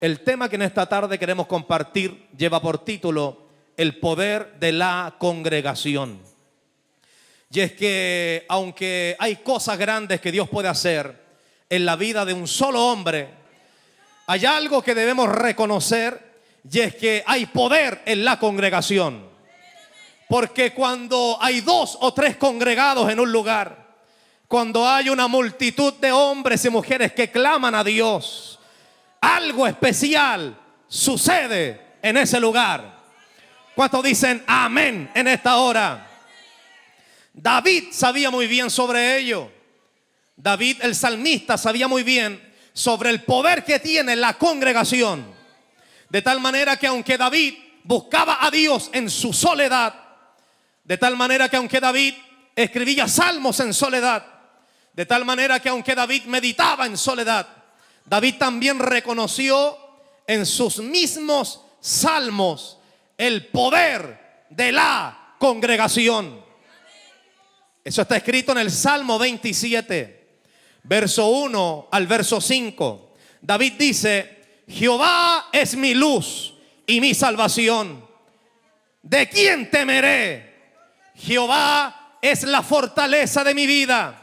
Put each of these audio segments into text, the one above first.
El tema que en esta tarde queremos compartir lleva por título El poder de la congregación. Y es que aunque hay cosas grandes que Dios puede hacer en la vida de un solo hombre, hay algo que debemos reconocer, y es que hay poder en la congregación. Porque cuando hay 2 o 3 congregados en un lugar, cuando hay una multitud de hombres y mujeres que claman a Dios, algo especial sucede en ese lugar. ¿Cuántos dicen amén en esta hora? David sabía muy bien sobre ello. David, el salmista, sabía muy bien sobre el poder que tiene la congregación. De tal manera que aunque David buscaba a Dios en su soledad, de tal manera que aunque David escribía salmos en soledad, de tal manera que aunque David meditaba en soledad, David también reconoció en sus mismos salmos el poder de la congregación. Eso está escrito en el Salmo 27, verso 1 al verso 5. David dice: Jehová es mi luz y mi salvación. ¿De quién temeré? Jehová es la fortaleza de mi vida.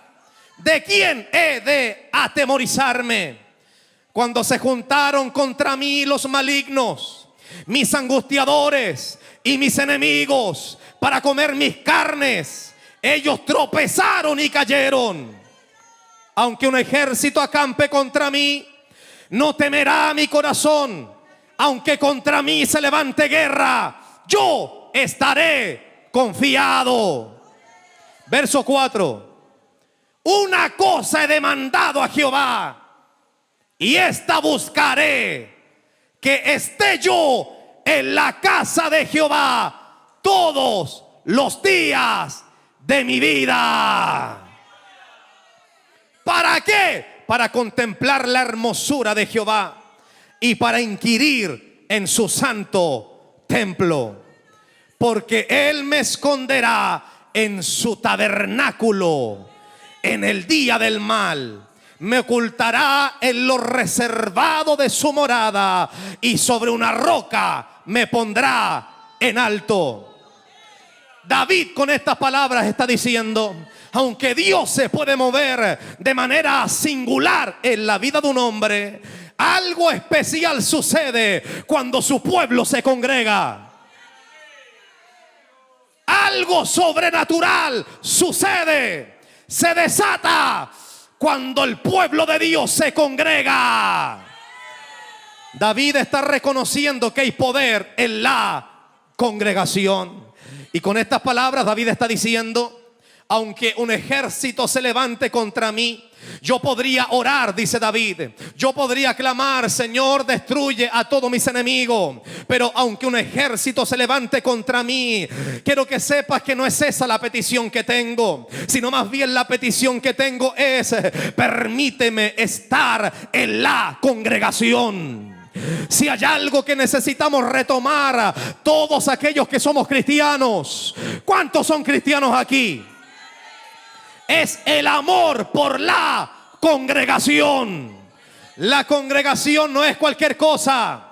¿De quién he de atemorizarme? Cuando se juntaron contra mí los malignos, mis angustiadores y mis enemigos, para comer mis carnes, ellos tropezaron y cayeron. Aunque un ejército acampe contra mí, no temerá mi corazón. Aunque contra mí se levante guerra, yo estaré confiado. Verso 4. Una cosa he demandado a Jehová, y esta buscaré, que esté yo en la casa de Jehová todos los días de mi vida. ¿Para qué? Para contemplar la hermosura de Jehová y para inquirir en su santo templo. Porque Él me esconderá en su tabernáculo en el día del mal. Me ocultará en lo reservado de su morada, y sobre una roca me pondrá en alto. David con estas palabras está diciendo: aunque Dios se puede mover de manera singular en la vida de un hombre, algo especial sucede cuando su pueblo se congrega. Algo sobrenatural sucede, se desata cuando el pueblo de Dios se congrega. David está reconociendo que hay poder en la congregación. Y con estas palabras David está diciendo: aunque un ejército se levante contra mí, yo podría orar, dice David. Yo podría clamar: Señor, destruye a todos mis enemigos. Pero aunque un ejército se levante contra mí, quiero que sepas que no es esa la petición que tengo, sino más bien la petición que tengo es: permíteme estar en la congregación. Si hay algo que necesitamos retomar, todos aquellos que somos cristianos, ¿cuántos son cristianos aquí? Es el amor por la congregación. La congregación no es cualquier cosa.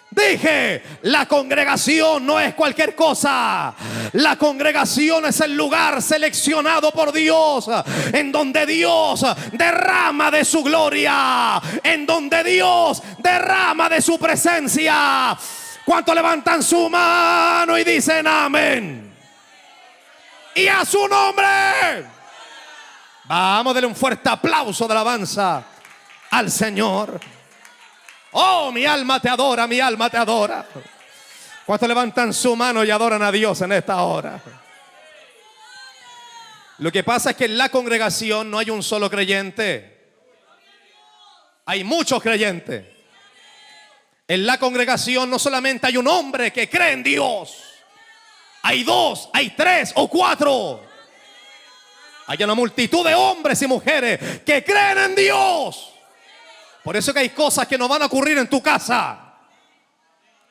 Dije, la congregación no es cualquier cosa. La congregación es el lugar seleccionado por Dios, en donde Dios derrama de su gloria, en donde Dios derrama de su presencia. ¿Cuántos levantan su mano y dicen amén? Y a su nombre vamos a darle un fuerte aplauso de alabanza al Señor. Oh, mi alma te adora, mi alma te adora. ¿Cuántos levantan su mano y adoran a Dios en esta hora? Lo que pasa es que en la congregación no hay un solo creyente. Hay muchos creyentes. En la congregación no solamente hay un hombre que cree en Dios. Hay 2, hay 3 o 4. Hay una multitud de hombres y mujeres que creen en Dios. Por eso que hay cosas que no van a ocurrir en tu casa.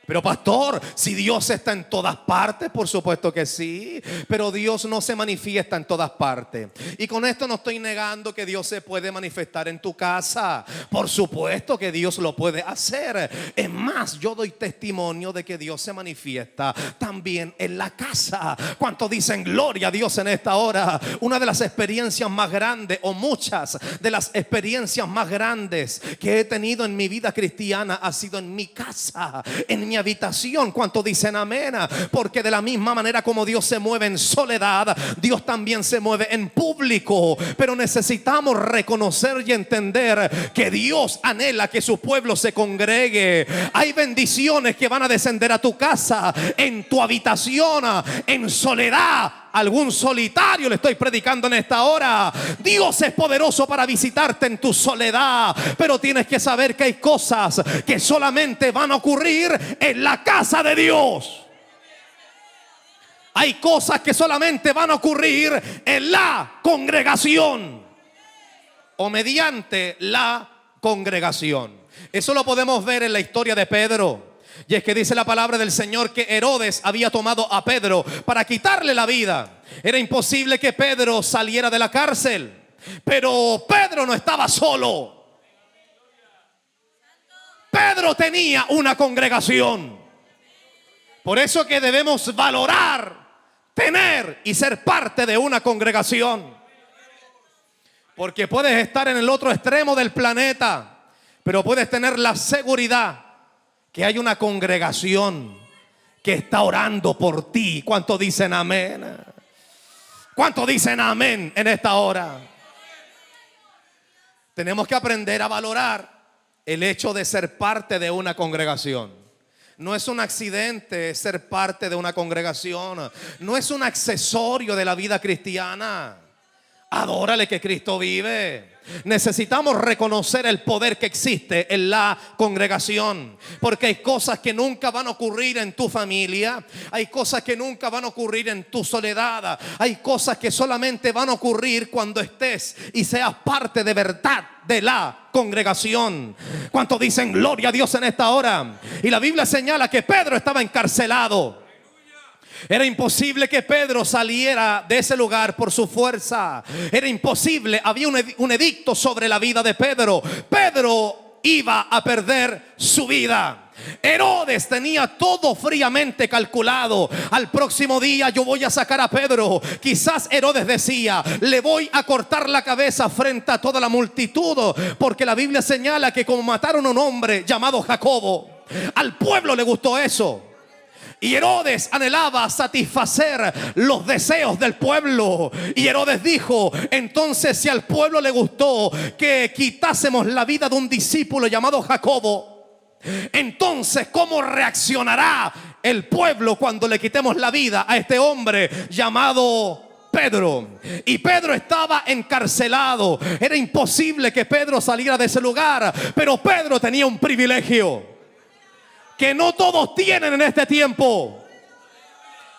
Pero pastor, si Dios está en todas partes, por supuesto que sí, pero Dios no se manifiesta en todas partes. Y con esto no estoy negando que Dios se puede manifestar en tu casa. Por supuesto que Dios lo puede hacer. Es más, yo doy testimonio de que Dios se manifiesta también en la casa. ¿Cuántos dicen gloria a Dios en esta hora? Una de las experiencias más grandes, o muchas de las experiencias más grandes que he tenido en mi vida cristiana, ha sido en mi casa, en mi habitación. ¿Cuántos dicen amén? Porque de la misma manera como Dios se mueve en soledad, Dios también se mueve en público. Pero necesitamos reconocer y entender que Dios anhela que su pueblo se congregue. Hay bendiciones que van a descender a tu casa, en tu habitación, en soledad. Algún solitario le estoy predicando en esta hora. Dios es poderoso para visitarte en tu soledad, pero tienes que saber que hay cosas que solamente van a ocurrir en la casa de Dios. Hay cosas que solamente van a ocurrir en la congregación o mediante la congregación. Eso lo podemos ver en la historia de Pedro. Y es que dice la palabra del Señor que Herodes había tomado a Pedro para quitarle la vida. Era imposible que Pedro saliera de la cárcel, pero Pedro no estaba solo. Pedro tenía una congregación. Por eso que debemos valorar, tener y ser parte de una congregación. Porque puedes estar en el otro extremo del planeta, pero puedes tener la seguridad que hay una congregación que está orando por ti. ¿Cuántos dicen amén? ¿Cuántos dicen amén en esta hora? Tenemos que aprender a valorar el hecho de ser parte de una congregación. No es un accidente ser parte de una congregación. No es un accesorio de la vida cristiana. Adórale que Cristo vive. Necesitamos reconocer el poder que existe en la congregación, porque hay cosas que nunca van a ocurrir en tu familia, hay cosas que nunca van a ocurrir en tu soledad, hay cosas que solamente van a ocurrir cuando estés y seas parte de verdad de la congregación. ¿Cuántos dicen gloria a Dios en esta hora? Y la Biblia señala que Pedro estaba encarcelado. Era imposible que Pedro saliera de ese lugar por su fuerza. Era imposible. Había un edicto sobre la vida de Pedro. Pedro iba a perder su vida. Herodes tenía todo fríamente calculado. Al próximo día yo voy a sacar a Pedro. Quizás Herodes decía: le voy a cortar la cabeza frente a toda la multitud, porque la Biblia señala que como mataron a un hombre llamado Jacobo, al pueblo le gustó eso. Y Herodes anhelaba satisfacer los deseos del pueblo. Y Herodes dijo: entonces, si al pueblo le gustó que quitásemos la vida de un discípulo llamado Jacobo, entonces ¿cómo reaccionará el pueblo cuando le quitemos la vida a este hombre llamado Pedro? Y Pedro estaba encarcelado. Era imposible que Pedro saliera de ese lugar, pero Pedro tenía un privilegio que no todos tienen en este tiempo.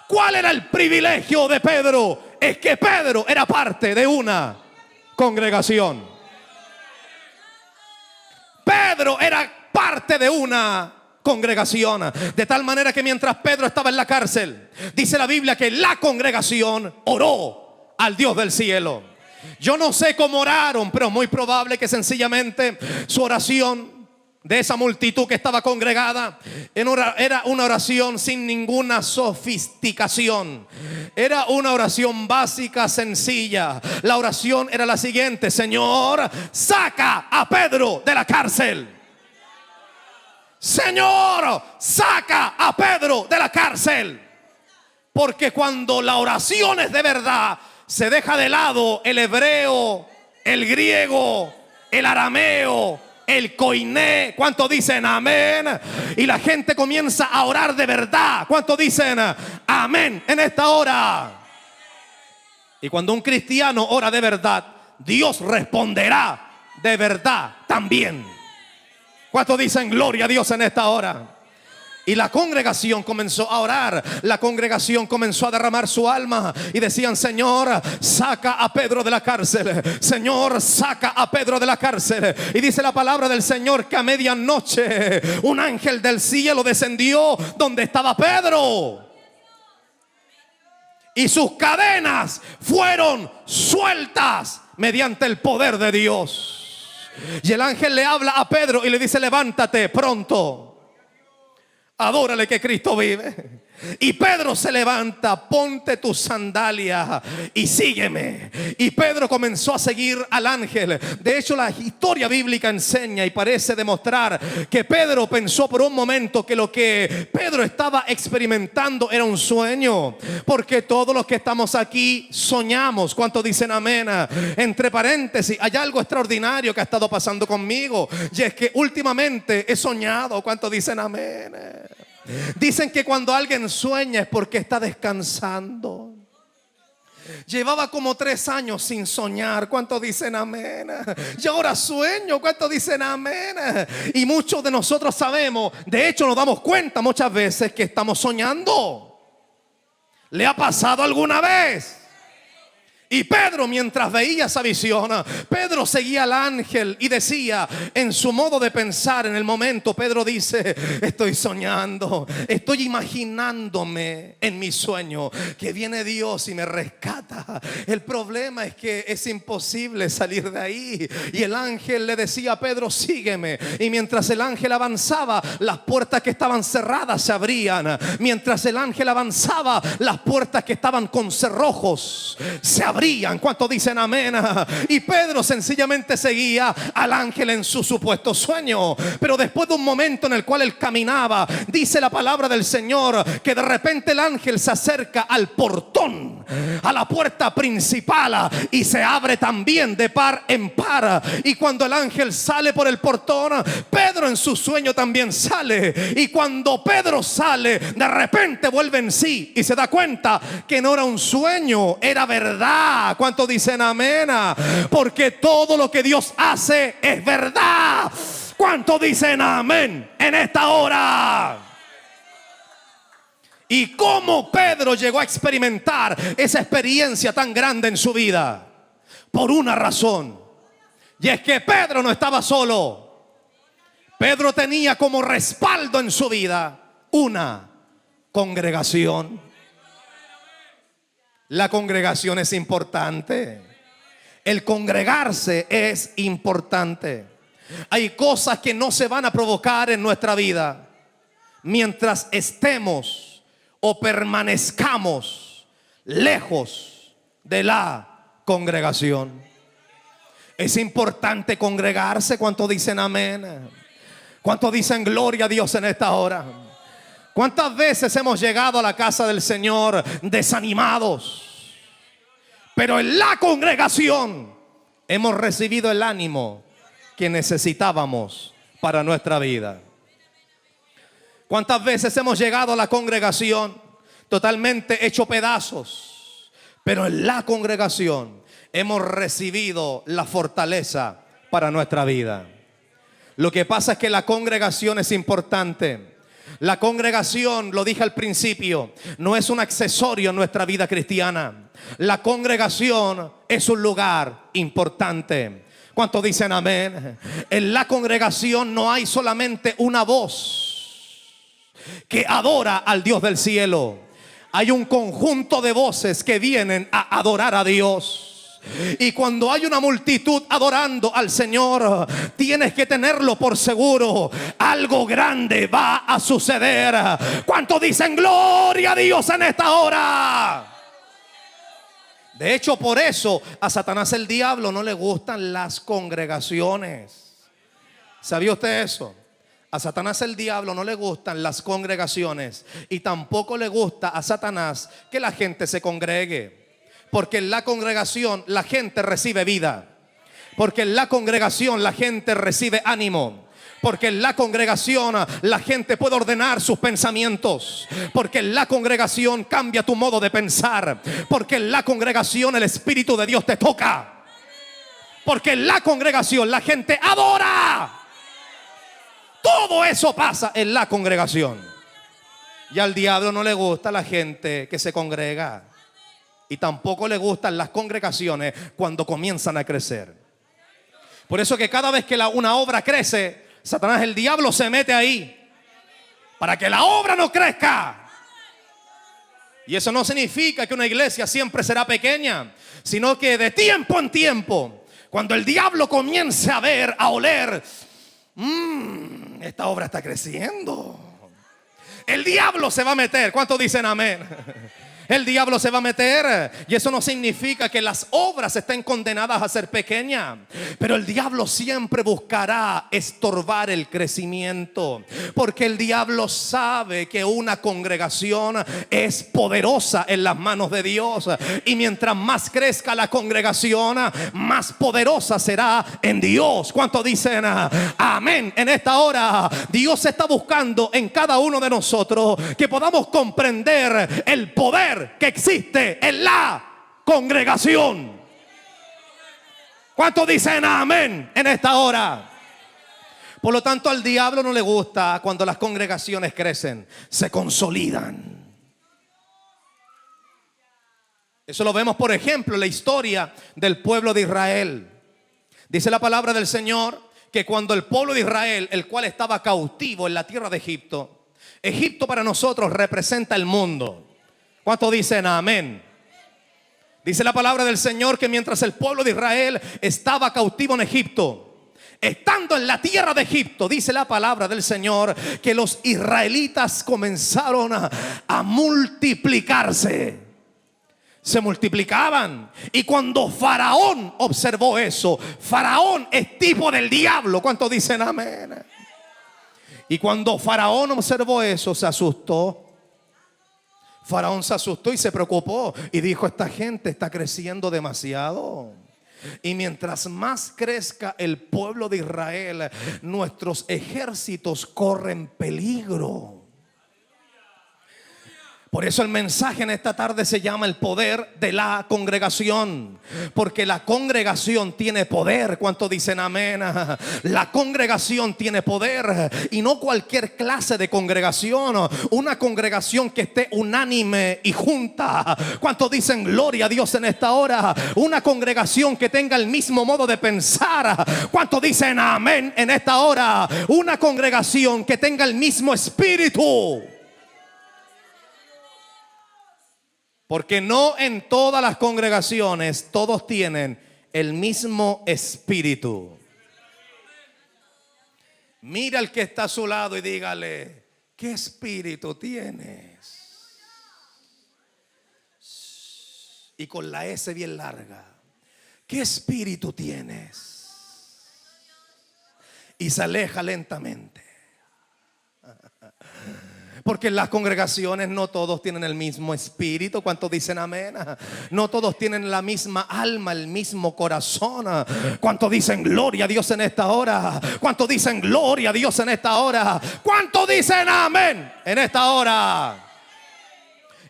¿Cuál era el privilegio de Pedro? Es que Pedro era parte de una congregación. Pedro era parte de una congregación, de tal manera que mientras Pedro estaba en la cárcel, dice la Biblia que la congregación oró al Dios del cielo. Yo no sé cómo oraron, pero es muy probable que sencillamente su oración de esa multitud que estaba congregada era una oración sin ninguna sofisticación. Era una oración básica, sencilla. La oración era la siguiente: Señor, saca a Pedro de la cárcel. Señor, saca a Pedro de la cárcel. Porque cuando la oración es de verdad, se deja de lado el hebreo, el griego, el arameo, el koiné. ¿Cuántos dicen amén? Y la gente comienza a orar de verdad. ¿Cuántos dicen amén en esta hora? Y cuando un cristiano ora de verdad, Dios responderá de verdad también. ¿Cuántos dicen gloria a Dios en esta hora? Y la congregación comenzó a orar. La congregación comenzó a derramar su alma. Y decían: Señor, saca a Pedro de la cárcel. Señor, saca a Pedro de la cárcel. Y dice la palabra del Señor que a medianoche un ángel del cielo descendió donde estaba Pedro. Y sus cadenas fueron sueltas mediante el poder de Dios. Y el ángel le habla a Pedro y le dice: levántate pronto. Adórale que Cristo vive. Y Pedro se levanta: ponte tus sandalias y sígueme. Y Pedro comenzó a seguir al ángel. De hecho, la historia bíblica enseña y parece demostrar que Pedro pensó por un momento que lo que Pedro estaba experimentando era un sueño, porque todos los que estamos aquí soñamos. ¿Cuántos dicen amén? Entre paréntesis, hay algo extraordinario que ha estado pasando conmigo, y es que últimamente he soñado. ¿Cuántos dicen amén? Dicen que cuando alguien sueña es porque está descansando. Llevaba como 3 años sin soñar. ¿Cuántos dicen amén? Y ahora sueño. ¿Cuántos dicen amén? Y muchos de nosotros sabemos, de hecho nos damos cuenta muchas veces que estamos soñando. ¿Le ha pasado alguna vez? Y Pedro, mientras veía esa visión, Pedro seguía al ángel y decía, en su modo de pensar en el momento, Pedro dice: estoy soñando, estoy imaginándome en mi sueño que viene Dios y me rescata. El problema es que es imposible salir de ahí. Y el ángel le decía a Pedro: sígueme. Y mientras el ángel avanzaba, las puertas que estaban cerradas se abrían. Mientras el ángel avanzaba, las puertas que estaban con cerrojos se abrían. ¿Cuántos dicen amén? Y Pedro sencillamente seguía al ángel en su supuesto sueño. Pero después de un momento en el cual él caminaba, dice la palabra del Señor que de repente el ángel se acerca al portón, a la puerta principal, y se abre también de par en par. Y cuando el ángel sale por el portón, Pedro en su sueño también sale. Y cuando Pedro sale, de repente vuelve en sí y se da cuenta que no era un sueño, era verdad. ¿Cuántos dicen amén? Porque todo lo que Dios hace es verdad. ¿Cuántos dicen amén en esta hora? ¿Y cómo Pedro llegó a experimentar esa experiencia tan grande en su vida? Por una razón. Y es que Pedro no estaba solo. Pedro tenía como respaldo en su vida una congregación. La congregación es importante. El congregarse es importante. Hay cosas que no se van a provocar en nuestra vida mientras estemos o permanezcamos lejos de la congregación. Es importante congregarse. ¿Cuántos dicen amén? ¿Cuántos dicen gloria a Dios en esta hora? ¿Cuántas veces hemos llegado a la casa del Señor desanimados? Pero en la congregación hemos recibido el ánimo que necesitábamos para nuestra vida. ¿Cuántas veces hemos llegado a la congregación totalmente hecho pedazos? Pero en la congregación hemos recibido la fortaleza para nuestra vida. Lo que pasa es que la congregación es importante. La congregación, lo dije al principio, no es un accesorio en nuestra vida cristiana. La congregación es un lugar importante. ¿Cuántos dicen amén? En la congregación no hay solamente una voz que adora al Dios del cielo. Hay un conjunto de voces que vienen a adorar a Dios. Y cuando hay una multitud adorando al Señor, tienes que tenerlo por seguro: algo grande va a suceder. ¿Cuántos dicen gloria a Dios en esta hora? De hecho, por eso a Satanás el diablo no le gustan las congregaciones. ¿Sabía usted eso? A Satanás el diablo no le gustan las congregaciones, y tampoco le gusta a Satanás que la gente se congregue. Porque en la congregación la gente recibe vida. Porque en la congregación la gente recibe ánimo. Porque en la congregación la gente puede ordenar sus pensamientos. Porque en la congregación cambia tu modo de pensar. Porque en la congregación el Espíritu de Dios te toca. Porque en la congregación la gente adora. Todo eso pasa en la congregación. Y al diablo no le gusta la gente que se congrega. Y tampoco le gustan las congregaciones cuando comienzan a crecer. Por eso que cada vez que una obra crece, Satanás, el diablo, se mete ahí para que la obra no crezca. Y eso no significa que una iglesia siempre será pequeña, sino que de tiempo en tiempo, cuando el diablo comience a ver, a oler, esta obra está creciendo, el diablo se va a meter. ¿Cuántos dicen amén? El diablo se va a meter. Y eso no significa que las obras estén condenadas a ser pequeñas, pero el diablo siempre buscará estorbar el crecimiento, porque el diablo sabe que una congregación es poderosa en las manos de Dios. Y mientras más crezca la congregación, más poderosa será en Dios. ¿Cuántos dicen amén? En esta hora Dios está buscando en cada uno de nosotros que podamos comprender el poder que existe en la congregación. ¿Cuántos dicen amén en esta hora? Por lo tanto, al diablo no le gusta cuando las congregaciones crecen, se consolidan. Eso lo vemos, por ejemplo, en la historia del pueblo de Israel. Dice la palabra del Señor que cuando el pueblo de Israel, el cual estaba cautivo en la tierra de Egipto, Egipto para nosotros representa el mundo. ¿Cuántos dicen amén? Dice la palabra del Señor que mientras el pueblo de Israel estaba cautivo en Egipto, estando en la tierra de Egipto, dice la palabra del Señor que los israelitas comenzaron a multiplicarse. Se multiplicaban. Y cuando Faraón observó eso, Faraón es tipo del diablo. ¿Cuántos dicen amén? Y cuando Faraón observó eso, se asustó. Faraón se asustó y se preocupó y dijo: esta gente está creciendo demasiado. Y mientras más crezca el pueblo de Israel, nuestros ejércitos corren peligro. Por eso el mensaje en esta tarde se llama el poder de la congregación, porque la congregación tiene poder. ¿Cuántos dicen amén? La congregación tiene poder, y no cualquier clase de congregación, una congregación que esté unánime y junta. ¿Cuántos dicen gloria a Dios en esta hora? Una congregación que tenga el mismo modo de pensar. ¿Cuántos dicen amén en esta hora? Una congregación que tenga el mismo espíritu. Porque no en todas las congregaciones todos tienen el mismo espíritu. Mira al que está a su lado y dígale: ¿qué espíritu tienes? Y con la S bien larga: ¿qué espíritu tienes? Y se aleja lentamente. Porque en las congregaciones no todos tienen el mismo espíritu. ¿Cuántos dicen amén? No todos tienen la misma alma, el mismo corazón. ¿Cuántos dicen gloria a Dios en esta hora? ¿Cuántos dicen gloria a Dios en esta hora? ¿Cuántos dicen amén en esta hora?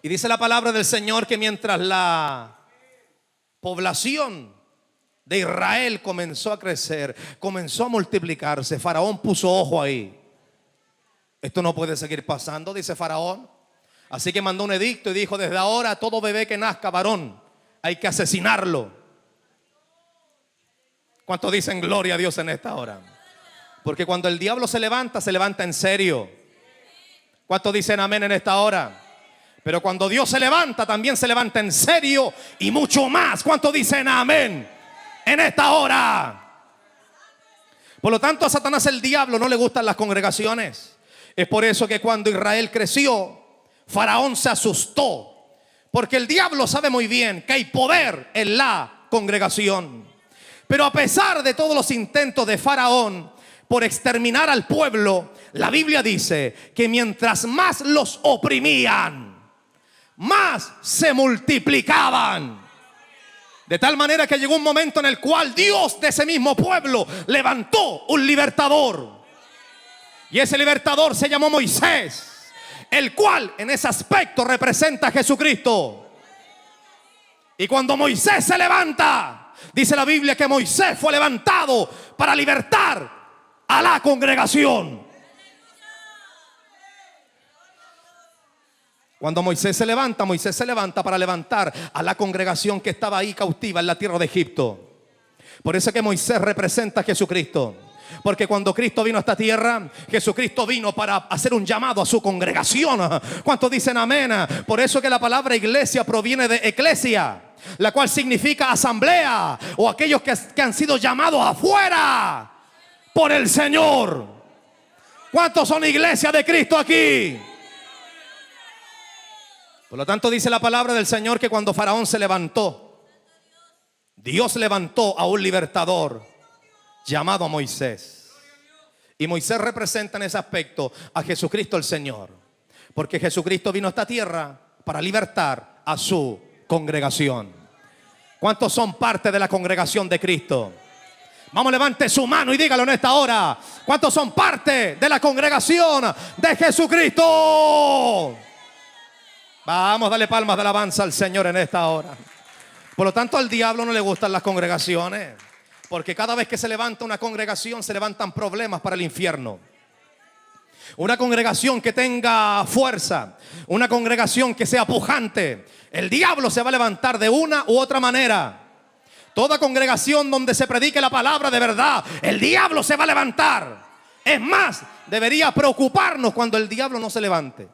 Y dice la palabra del Señor que mientras la población de Israel comenzó a crecer, comenzó a multiplicarse, Faraón puso ojo ahí. Esto no puede seguir pasando, dice Faraón. Así que mandó un edicto y dijo: desde ahora todo bebé que nazca varón hay que asesinarlo. ¿Cuántos dicen gloria a Dios en esta hora? Porque cuando el diablo se levanta en serio. ¿Cuántos dicen amén en esta hora? Pero cuando Dios se levanta, también se levanta en serio y mucho más. ¿Cuántos dicen amén en esta hora? Por lo tanto, a Satanás, el diablo, no le gustan las congregaciones. Es por eso que cuando Israel creció, Faraón se asustó, porque el diablo sabe muy bien que hay poder en la congregación. Pero a pesar de todos los intentos de Faraón por exterminar al pueblo, la Biblia dice que mientras más los oprimían, más se multiplicaban. De tal manera que llegó un momento en el cual Dios de ese mismo pueblo levantó un libertador. Y ese libertador se llamó Moisés, el cual en ese aspecto representa a Jesucristo. Y cuando Moisés se levanta, dice la Biblia que Moisés fue levantado para libertar a la congregación. Cuando Moisés se levanta para levantar a la congregación que estaba ahí cautiva en la tierra de Egipto. Por eso que Moisés representa a Jesucristo. Porque cuando Cristo vino a esta tierra, Jesucristo vino para hacer un llamado a su congregación. ¿Cuántos dicen amén? Por eso que la palabra iglesia proviene de eclesia, la cual significa asamblea, o aquellos que han sido llamados afuera por el Señor. ¿Cuántos son iglesia de Cristo aquí? Por lo tanto dice la palabra del Señor que cuando Faraón se levantó, Dios levantó a un libertador llamado Moisés. Y Moisés representa en ese aspecto a Jesucristo el Señor, porque Jesucristo vino a esta tierra para libertar a su congregación. ¿Cuántos son parte de la congregación de Cristo? Vamos, levante su mano y dígalo en esta hora. ¿Cuántos son parte de la congregación de Jesucristo? Vamos, dale palmas de alabanza al Señor en esta hora. Por lo tanto, al diablo no le gustan las congregaciones, porque cada vez que se levanta una congregación se levantan problemas para el infierno. Una congregación que tenga fuerza, una congregación que sea pujante, el diablo se va a levantar de una u otra manera. Toda congregación donde se predique la palabra de verdad, el diablo se va a levantar. Es más, debería preocuparnos cuando el diablo no se levante.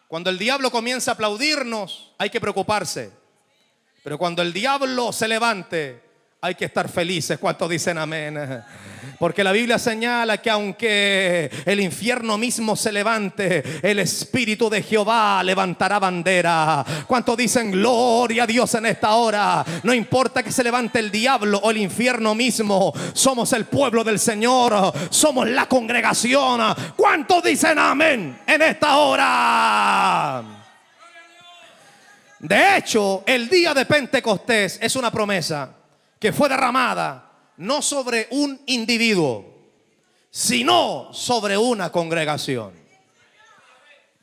Cuando el diablo comienza a aplaudirnos, hay que preocuparse. Pero cuando el diablo se levante, hay que estar felices. ¿Cuántos dicen amén? Porque la Biblia señala que aunque el infierno mismo se levante, el Espíritu de Jehová levantará bandera. ¿Cuántos dicen gloria a Dios en esta hora? No importa que se levante el diablo o el infierno mismo, somos el pueblo del Señor, somos la congregación. ¿Cuántos dicen amén en esta hora? De hecho, el día de Pentecostés es una promesa que fue derramada no sobre un individuo, sino sobre una congregación.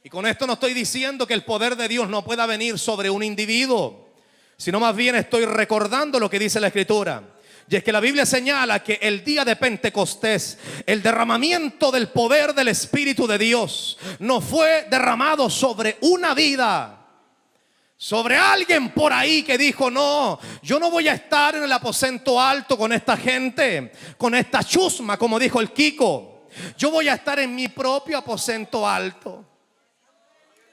Y con esto no estoy diciendo que el poder de Dios no pueda venir sobre un individuo, sino más bien estoy recordando lo que dice la Escritura. Y es que la Biblia señala que el día de Pentecostés, el derramamiento del poder del Espíritu de Dios no fue derramado sobre una vida, sobre alguien por ahí que dijo: no, yo no voy a estar en el aposento alto con esta gente, con esta chusma, como dijo el Kiko. Yo voy a estar en mi propio aposento alto.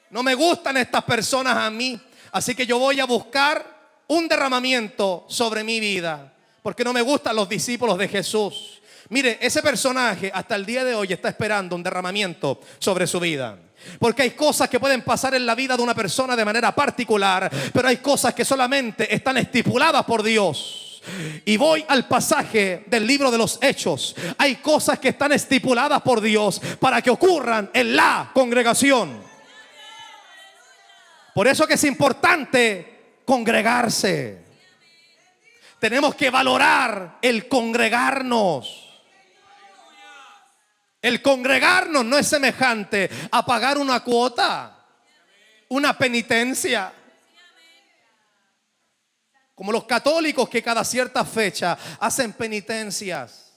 No me gustan estas personas a mí, así que yo voy a buscar un derramamiento sobre mi vida, porque no me gustan los discípulos de Jesús. Mire, ese personaje hasta el día de hoy está esperando un derramamiento sobre su vida. Porque hay cosas que pueden pasar en la vida de una persona de manera particular, pero hay cosas que solamente están estipuladas por Dios. Y voy al pasaje del libro de los Hechos. Hay cosas que están estipuladas por Dios para que ocurran en la congregación. Por eso que es importante congregarse. Tenemos que valorar el congregarnos. El congregarnos no es semejante a pagar una cuota, una penitencia. Como los católicos que cada cierta fecha hacen penitencias.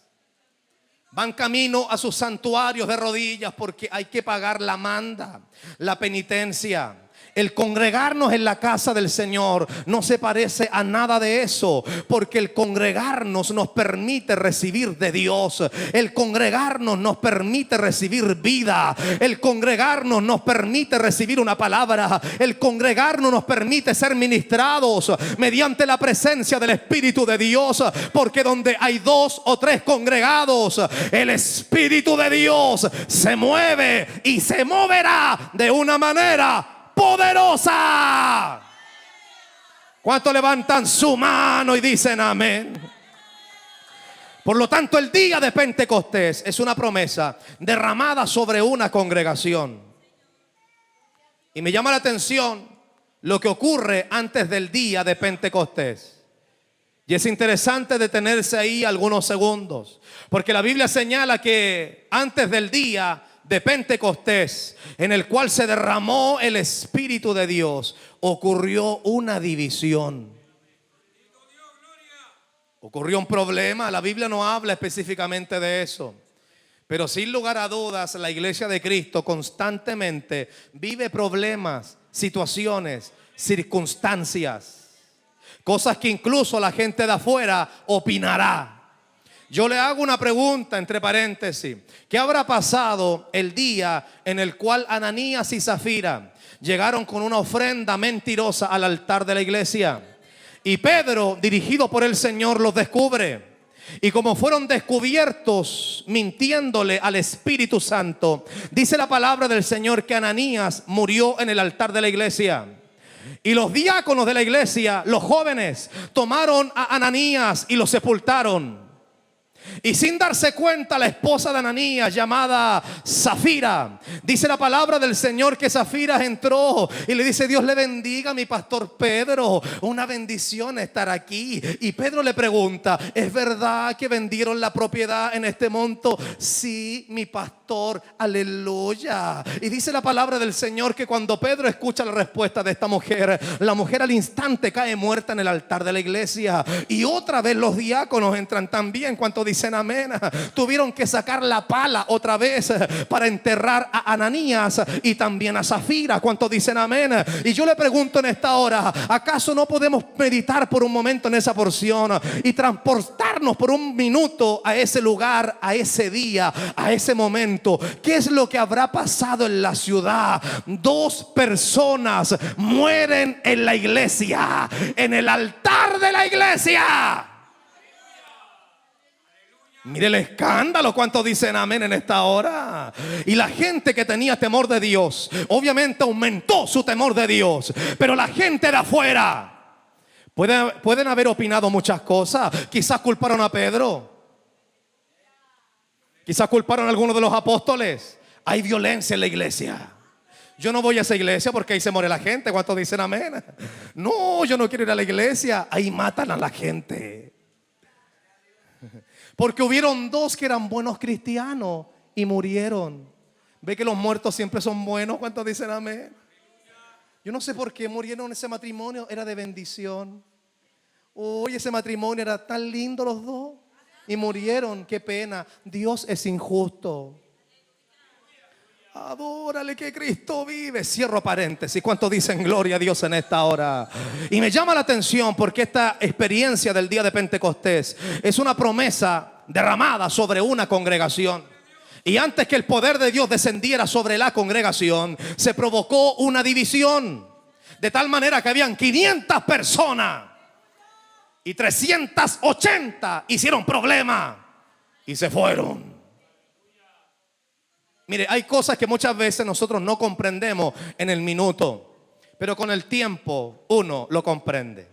Van camino a sus santuarios de rodillas porque hay que pagar la manda, la penitencia. El congregarnos en la casa del Señor no se parece a nada de eso, porque el congregarnos nos permite recibir de Dios. El congregarnos nos permite recibir vida. El congregarnos nos permite recibir una palabra. El congregarnos nos permite ser ministrados mediante la presencia del Espíritu de Dios, porque donde hay 2 o 3 congregados, el Espíritu de Dios se mueve y se moverá de una manera poderosa. ¿Cuántos levantan su mano y dicen amén? Por lo tanto, el día de Pentecostés es una promesa derramada sobre una congregación. Y me llama la atención lo que ocurre antes del día de Pentecostés. Y es interesante detenerse ahí algunos segundos, porque la Biblia señala que antes del día de Pentecostés, en el cual se derramó el Espíritu de Dios, ocurrió una división. Ocurrió un problema. La Biblia no habla específicamente de eso, Pero sin lugar a dudas, la iglesia de Cristo constantemente vive problemas, situaciones, circunstancias, cosas que incluso la gente de afuera opinará. Yo le hago una pregunta entre paréntesis. ¿Qué habrá pasado el día en el cual Ananías y Zafira llegaron con una ofrenda mentirosa al altar de la iglesia? Y Pedro, dirigido por el Señor, los descubre. Y como fueron descubiertos mintiéndole al Espíritu Santo, dice la palabra del Señor que Ananías murió en el altar de la iglesia. Y los diáconos de la iglesia, los jóvenes, tomaron a Ananías y lo sepultaron. Y sin darse cuenta, la esposa de Ananías, llamada Zafira, dice la palabra del Señor que Zafira entró y le dice: Dios le bendiga a mi pastor Pedro, una bendición estar aquí. Y Pedro le pregunta: ¿es verdad que vendieron la propiedad en este monto? Sí, mi pastor, aleluya. Y dice la palabra del Señor que cuando Pedro escucha la respuesta de esta mujer, la mujer al instante cae muerta en el altar de la iglesia. Y otra vez los diáconos entran también. ¿Cuánto dicen amén? Tuvieron que sacar la pala otra vez para enterrar a Ananías y también a Zafira. ¿Cuántos dicen amén? Y yo le pregunto en esta hora, ¿acaso no podemos meditar por un momento en esa porción y transportarnos por un minuto a ese lugar, a ese día, a ese momento? ¿Qué es lo que habrá pasado en la ciudad? 2 personas mueren en la iglesia, en el altar de la iglesia. Mire el escándalo. ¿Cuántos dicen amén en esta hora? Y la gente que tenía temor de Dios, obviamente aumentó su temor de Dios. Pero la gente de afuera pueden haber opinado muchas cosas. Quizás culparon a Pedro, quizás culparon a algunos de los apóstoles. Hay violencia en la iglesia. Yo no voy a esa iglesia porque ahí se muere la gente. ¿Cuántos dicen amén? No, yo no quiero ir a la iglesia. Ahí matan a la gente. Porque hubieron 2 que eran buenos cristianos y murieron. ¿Ve que los muertos siempre son buenos? ¿Cuántos dicen amén? Yo no sé por qué murieron. Ese matrimonio era de bendición. Oye, ese matrimonio era tan lindo los 2 y murieron. Qué pena. Dios es injusto. Adórale que Cristo vive. Cierro paréntesis. ¿Cuántos dicen gloria a Dios en esta hora? Y me llama la atención porque esta experiencia del día de Pentecostés es una promesa derramada sobre una congregación. Y antes que el poder de Dios descendiera sobre la congregación, se provocó una división. De tal manera que habían 500 personas y 380 hicieron problema y se fueron. Mire, hay cosas que muchas veces nosotros no comprendemos en el minuto, pero con el tiempo uno lo comprende.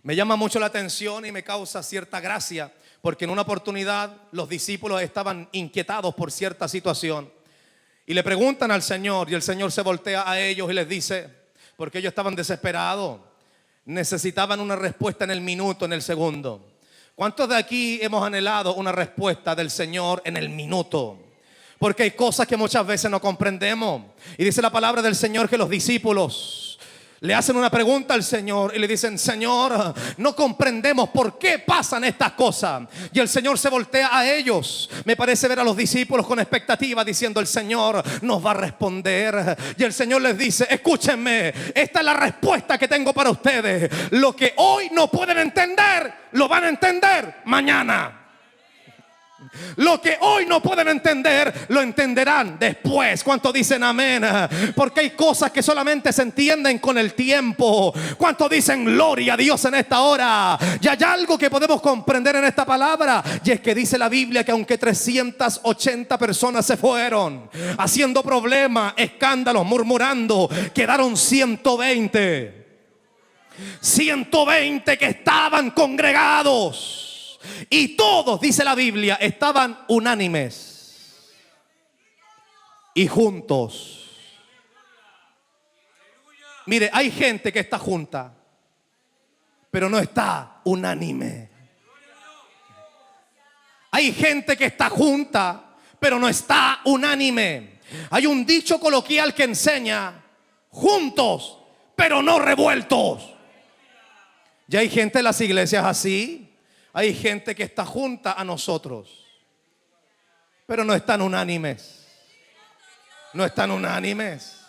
Me llama mucho la atención y me causa cierta gracia, porque en una oportunidad los discípulos estaban inquietados por cierta situación y le preguntan al Señor, y el Señor se voltea a ellos y les dice, porque ellos estaban desesperados, necesitaban una respuesta en el minuto, en el segundo. ¿Cuántos de aquí hemos anhelado una respuesta del Señor en el minuto? Porque hay cosas que muchas veces no comprendemos. Y dice la palabra del Señor que los discípulos le hacen una pregunta al Señor y le dicen: Señor, no comprendemos por qué pasan estas cosas. Y el Señor se voltea a ellos. Me parece ver a los discípulos con expectativa diciendo: el Señor nos va a responder. Y el Señor les dice: escúchenme, esta es la respuesta que tengo para ustedes. Lo que hoy no pueden entender, lo van a entender mañana. Lo que hoy no pueden entender, lo entenderán después. ¿Cuántos dicen amén? Porque hay cosas que solamente se entienden con el tiempo. ¿Cuántos dicen gloria a Dios en esta hora? Y hay algo que podemos comprender en esta palabra, y es que dice la Biblia que aunque 380 personas se fueron haciendo problemas, escándalos, murmurando, quedaron 120. 120 que estaban congregados. Y todos, dice la Biblia, estaban unánimes y juntos. Mire, hay gente que está junta, pero no está unánime. Hay gente que está junta, pero no está unánime. Hay un dicho coloquial que enseña: juntos, pero no revueltos. Y hay gente en las iglesias así. Hay gente que está junta a nosotros, pero no están unánimes. No están unánimes.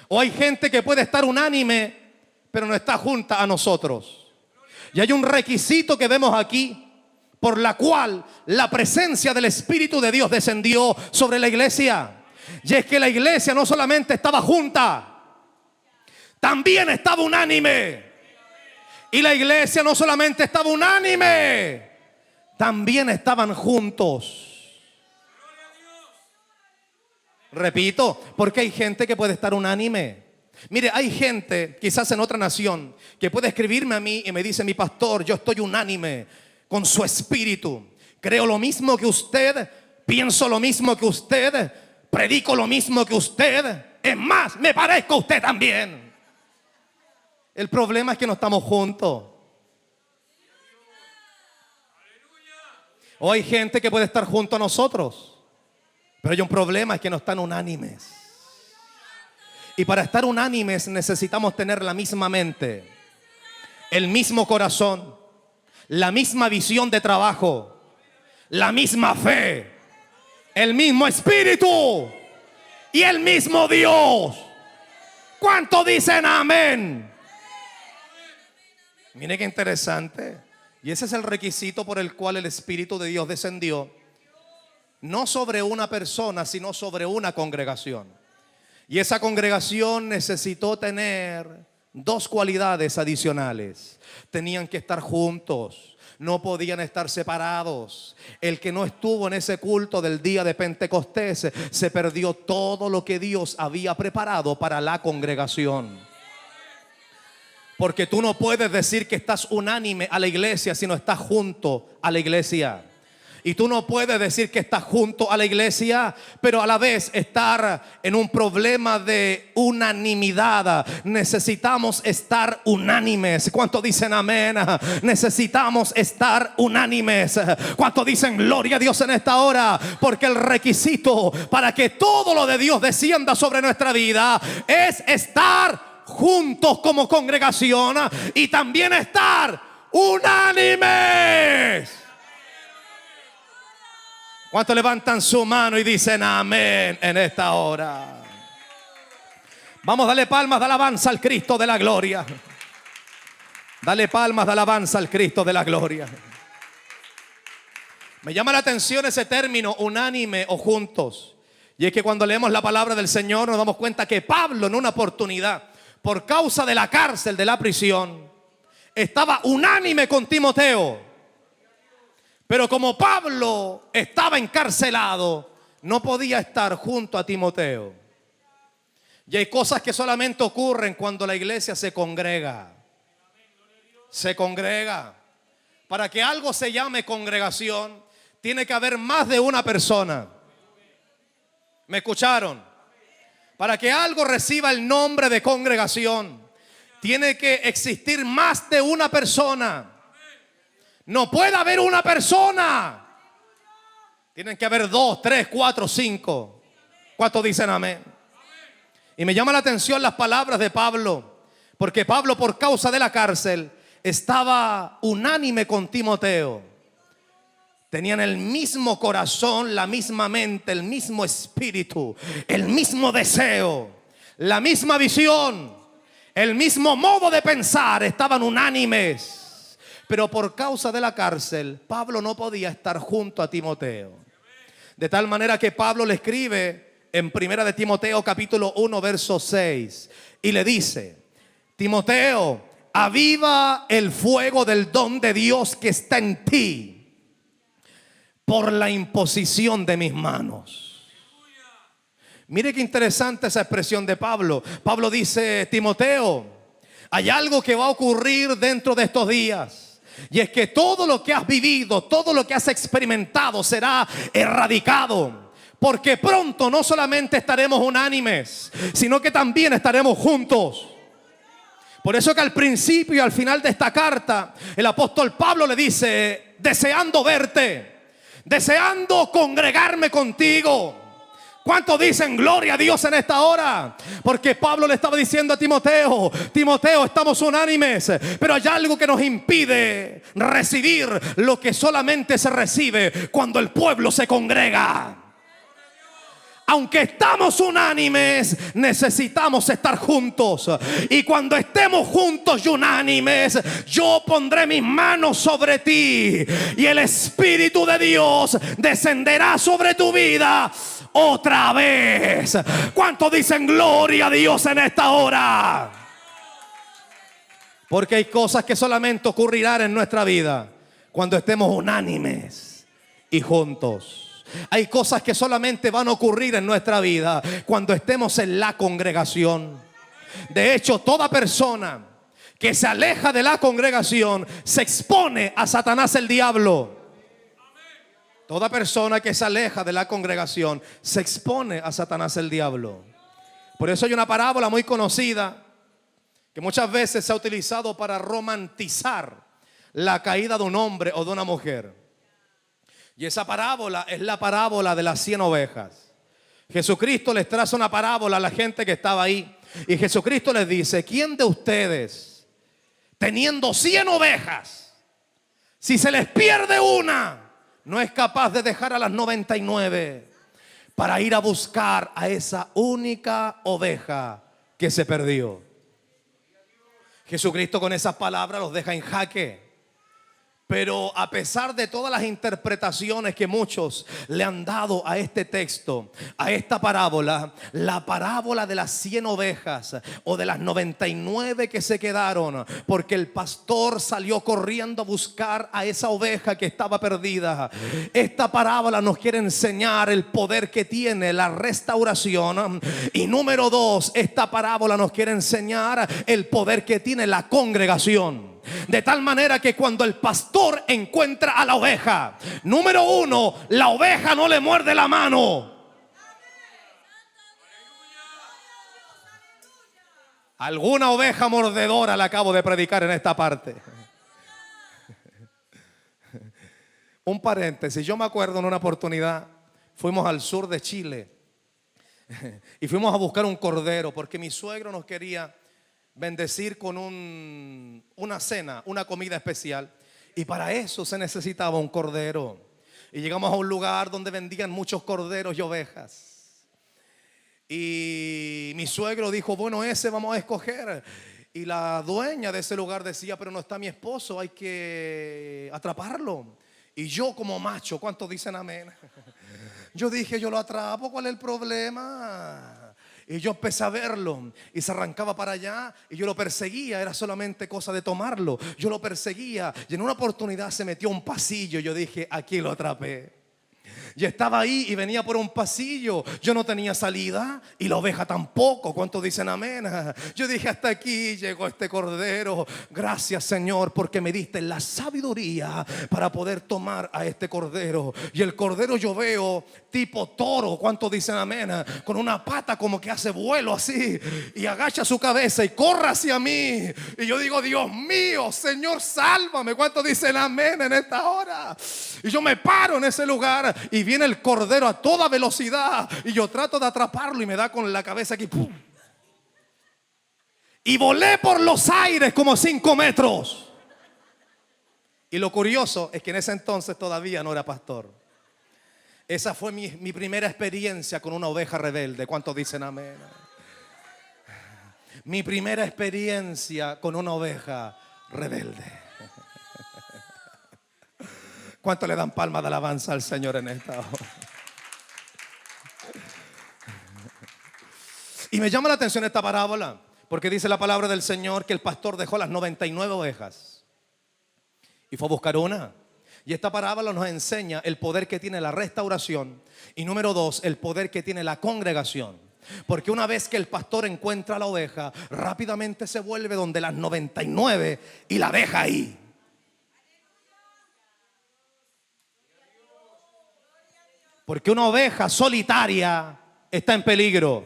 O hay gente que puede estar unánime, pero no está junta a nosotros. Y hay un requisito que vemos aquí, por la cual la presencia del Espíritu de Dios descendió sobre la iglesia. Y es que la iglesia no solamente estaba junta, también estaba unánime. Y la iglesia no solamente estaba unánime, también estaban juntos. Repito, porque hay gente que puede estar unánime. Mire, hay gente, quizás en otra nación, que puede escribirme a mí y me dice: mi pastor, yo estoy unánime con su espíritu. Creo lo mismo que usted, pienso lo mismo que usted, predico lo mismo que usted. Es más, me parezco a usted también. El problema es que no estamos juntos. O hay gente que puede estar junto a nosotros, pero hay un problema, es que no están unánimes. Y para estar unánimes necesitamos tener la misma mente, el mismo corazón, la misma visión de trabajo, la misma fe, el mismo espíritu y el mismo Dios. ¿Cuánto dicen amén? Mire qué interesante. Y ese es el requisito por el cual el Espíritu de Dios descendió, no sobre una persona, sino sobre una congregación. Y esa congregación necesitó tener dos cualidades adicionales. Tenían que estar juntos, no podían estar separados. El que no estuvo en ese culto del día de Pentecostés se perdió todo lo que Dios había preparado para la congregación. Porque tú no puedes decir que estás unánime a la iglesia si no estás junto a la iglesia. Y tú no puedes decir que estás junto a la iglesia, pero a la vez estar en un problema de unanimidad. Necesitamos estar unánimes. ¿Cuántos dicen amén? Necesitamos estar unánimes. ¿Cuántos dicen gloria a Dios en esta hora? Porque el requisito para que todo lo de Dios descienda sobre nuestra vida es estar juntos como congregación y también estar unánimes. ¿Cuántos levantan su mano y dicen amén en esta hora? Vamos, dale palmas de alabanza al Cristo de la gloria. Dale palmas de alabanza al Cristo de la gloria. Me llama la atención ese término, unánime o juntos. Y es que cuando leemos la palabra del Señor nos damos cuenta que Pablo, en una oportunidad, por causa de la cárcel, de la prisión, estaba unánime con Timoteo. Pero como Pablo estaba encarcelado, no podía estar junto a Timoteo. Y hay cosas que solamente ocurren cuando la iglesia se congrega. Se congrega. Para que algo se llame congregación, tiene que haber más de una persona. ¿Me escucharon? Para que algo reciba el nombre de congregación, tiene que existir más de una persona. No puede haber una persona. Tienen que haber 2, 3, 4, 5. ¿Cuántos dicen amén? Y me llama la atención las palabras de Pablo, porque Pablo, por causa de la cárcel, estaba unánime con Timoteo. Tenían el mismo corazón, la misma mente, el mismo espíritu, el mismo deseo, la misma visión, el mismo modo de pensar. Estaban unánimes. Pero por causa de la cárcel, Pablo no podía estar junto a Timoteo. De tal manera que Pablo le escribe en 1 de Timoteo capítulo 1 verso 6 y le dice: Timoteo, aviva el fuego del don de Dios que está en ti por la imposición de mis manos. Mire qué interesante esa expresión de Pablo. Pablo dice: Timoteo, hay algo que va a ocurrir dentro de estos días, y es que todo lo que has vivido, todo lo que has experimentado será erradicado. Porque pronto no solamente estaremos unánimes, sino que también estaremos juntos. Por eso que al principio y al final de esta carta, el apóstol Pablo le dice: deseando verte, deseando congregarme contigo. ¿Cuántos dicen gloria a Dios en esta hora? Porque Pablo le estaba diciendo a Timoteo: Timoteo, estamos unánimes, pero hay algo que nos impide recibir lo que solamente se recibe cuando el pueblo se congrega. Aunque estamos unánimes, necesitamos estar juntos. Y cuando estemos juntos y unánimes, yo pondré mis manos sobre ti y el Espíritu de Dios descenderá sobre tu vida otra vez. ¿Cuántos dicen gloria a Dios en esta hora? Porque hay cosas que solamente ocurrirán en nuestra vida cuando estemos unánimes y juntos. Hay cosas que solamente van a ocurrir en nuestra vida cuando estemos en la congregación. De hecho, toda persona que se aleja de la congregación se expone a Satanás el diablo. Toda persona que se aleja de la congregación se expone a Satanás el diablo. Por eso hay una parábola muy conocida que muchas veces se ha utilizado para romantizar la caída de un hombre o de una mujer. Y esa parábola es la parábola de las 100 ovejas. Jesucristo les traza una parábola a la gente que estaba ahí. Y Jesucristo les dice: ¿quién de ustedes, teniendo 100 ovejas, si se les pierde una, no es capaz de dejar a las 99 para ir a buscar a esa única oveja que se perdió? Jesucristo con esas palabras los deja en jaque. Pero a pesar de todas las interpretaciones que muchos le han dado a este texto, a esta parábola, la parábola de las 100 ovejas o de las 99 que se quedaron, porque el pastor salió corriendo a buscar a esa oveja que estaba perdida. Esta parábola nos quiere enseñar el poder que tiene la restauración. Y número 2, esta parábola nos quiere enseñar el poder que tiene la congregación. De tal manera que cuando el pastor encuentra a la oveja, número 1, la oveja no le muerde la mano. Alguna oveja mordedora le acabo de predicar en esta parte. Un paréntesis, yo me acuerdo en una oportunidad, fuimos al sur de Chile y fuimos a buscar un cordero porque mi suegro nos quería bendecir con una cena, una comida especial. Y para eso se necesitaba un cordero. Y llegamos a un lugar donde vendían muchos corderos y ovejas. Y mi suegro dijo: bueno, ese vamos a escoger. Y la dueña de ese lugar decía: pero no está mi esposo, hay que atraparlo. Y yo como macho, ¿cuántos dicen amén? Yo dije: yo lo atrapo, ¿cuál es el problema? Y yo empecé a verlo y se arrancaba para allá y yo lo perseguía, era solamente cosa de tomarlo. Yo lo perseguía y en una oportunidad se metió a un pasillo. Yo dije: aquí lo atrapé. Yo estaba ahí y venía por un pasillo. Yo no tenía salida y la oveja tampoco. ¿Cuántos dicen amén? Yo dije: hasta aquí llegó este cordero. Gracias, Señor, porque me diste la sabiduría para poder tomar a este cordero. Y el cordero yo veo tipo toro. ¿Cuántos dicen amén? Con una pata como que hace vuelo así y agacha su cabeza y corre hacia mí. Y yo digo: Dios mío, Señor, sálvame. ¿Cuántos dicen amén en esta hora? Y yo me paro en ese lugar y viene el cordero a toda velocidad y yo trato de atraparlo y me da con la cabeza aquí, ¡pum! Y volé por los aires como 5 metros. Y lo curioso es que en ese entonces todavía no era pastor. Esa fue mi primera experiencia con una oveja rebelde. ¿Cuántos dicen amén? Mi primera experiencia con una oveja rebelde. ¿Cuánto le dan palmas de alabanza al Señor en esta hora? Y me llama la atención esta parábola porque dice la palabra del Señor que el pastor dejó las 99 ovejas y fue a buscar una. Y esta parábola nos enseña el poder que tiene la restauración y número 2, el poder que tiene la congregación. Porque una vez que el pastor encuentra a la oveja, rápidamente se vuelve donde las 99 y la deja ahí. Porque una oveja solitaria está en peligro.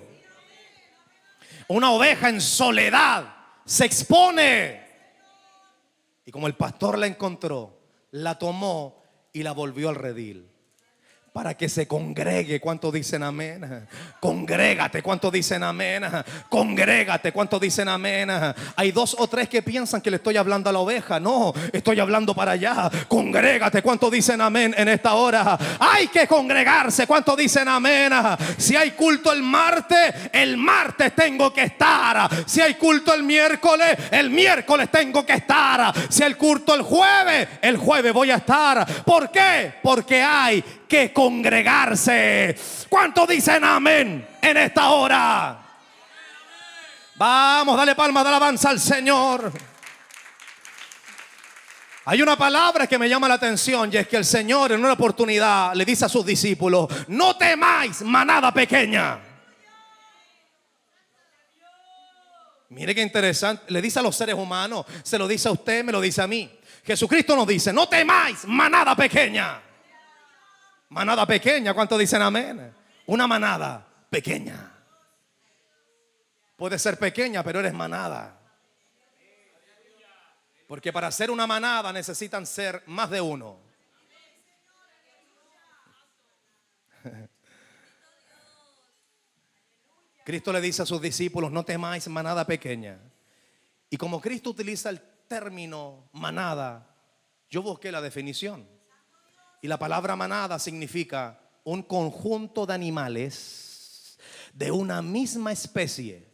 Una oveja en soledad se expone. Y como el pastor la encontró, la tomó y la volvió al redil. para que se congregue. ¿Cuántos dicen amén? Congrégate. ¿Cuántos dicen amén? Congrégate. ¿Cuántos dicen amén? Hay dos o tres que piensan que le estoy hablando a la oveja. No, estoy hablando para allá. Congrégate. ¿Cuántos dicen amén en esta hora? Hay que congregarse. ¿Cuántos dicen amén? Si hay culto el martes tengo que estar. Si hay culto el miércoles tengo que estar. Si hay culto el jueves voy a estar. ¿Por qué? Porque hay que congregarse. ¿Cuántos dicen amén en esta hora? Vamos, dale palmas de alabanza al Señor. Hay una palabra que me llama la atención, y es que el Señor en una oportunidad le dice a sus discípulos: no temáis, manada pequeña. Mire qué interesante. Le dice a los seres humanos, se lo dice a usted, me lo dice a mí. Jesucristo nos dice: no temáis, manada pequeña. Manada pequeña, ¿cuántos dicen amén? Una manada pequeña. Puede ser pequeña, pero eres manada. Porque para ser una manada necesitan ser más de uno. Cristo le dice a sus discípulos: no temáis, manada pequeña. Y como Cristo utiliza el término manada, yo busqué la definición. Y la palabra manada significa un conjunto de animales de una misma especie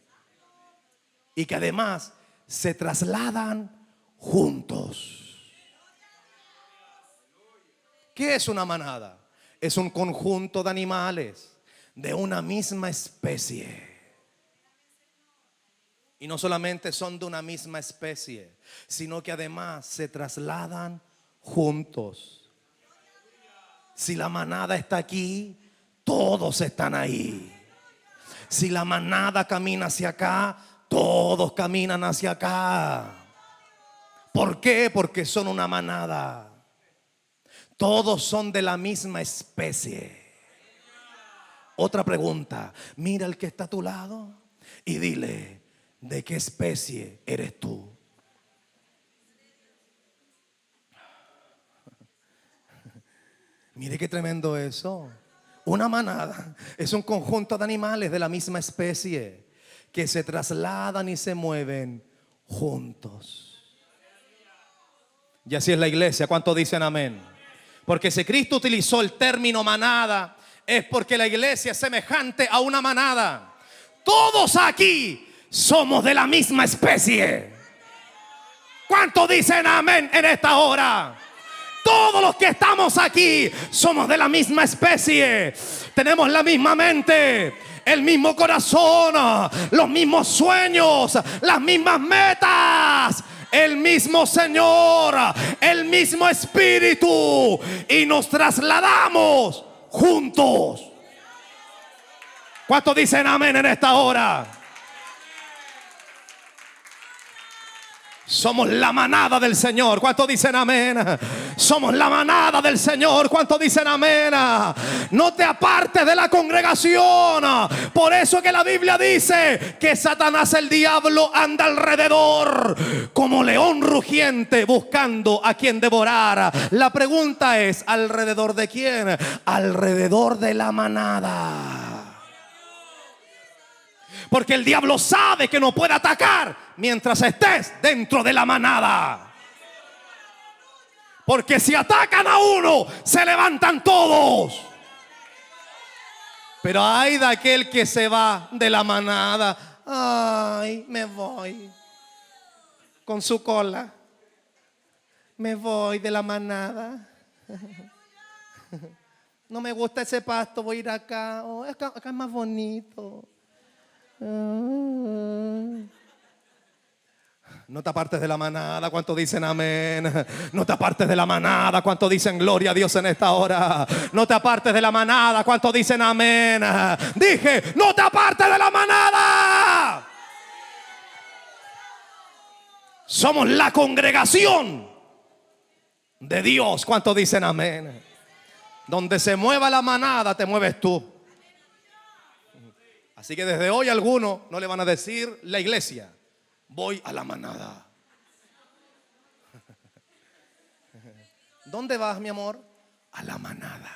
y que además se trasladan juntos. ¿Qué es una manada? Es un conjunto de animales de una misma especie. Y no solamente son de una misma especie, sino que además se trasladan juntos. Si la manada está aquí, todos están ahí. Si la manada camina hacia acá, todos caminan hacia acá. ¿Por qué? Porque son una manada. Todos son de la misma especie. Otra pregunta: mira al que está a tu lado y dile: ¿de qué especie eres tú? Mire qué tremendo eso. Una manada es un conjunto de animales de la misma especie que se trasladan y se mueven juntos. Y así es la iglesia. ¿Cuántos dicen amén? Porque si Cristo utilizó el término manada, es porque la iglesia es semejante a una manada. Todos aquí somos de la misma especie. ¿Cuántos dicen amén en esta hora? Todos los que estamos aquí somos de la misma especie. Tenemos la misma mente, el mismo corazón, los mismos sueños, las mismas metas, el mismo Señor, el mismo Espíritu, y nos trasladamos juntos. ¿Cuántos dicen amén en esta hora? Somos la manada del Señor. ¿Cuántos dicen amén? Somos la manada del Señor. ¿Cuántos dicen amén? No te apartes de la congregación. Por eso que la Biblia dice que Satanás, el diablo, anda alrededor como león rugiente buscando a quien devorar. La pregunta es: ¿alrededor de quién? Alrededor de la manada. Porque el diablo sabe que no puede atacar mientras estés dentro de la manada. Porque si atacan a uno, se levantan todos. Pero ay de aquel que se va de la manada. Ay, me voy con su cola. Me voy de la manada. No me gusta ese pasto, voy a ir acá. Oh, acá es más bonito. No te apartes de la manada. ¿Cuántos dicen amén? No te apartes de la manada. ¿Cuántos dicen gloria a Dios en esta hora? No te apartes de la manada. ¿Cuántos dicen amén? Dije: no te apartes de la manada. Somos la congregación de Dios. ¿Cuántos dicen amén? Donde se mueva la manada, te mueves tú. Así que desde hoy algunos no le van a decir la iglesia: voy a la manada. ¿Dónde vas, mi amor? A la manada.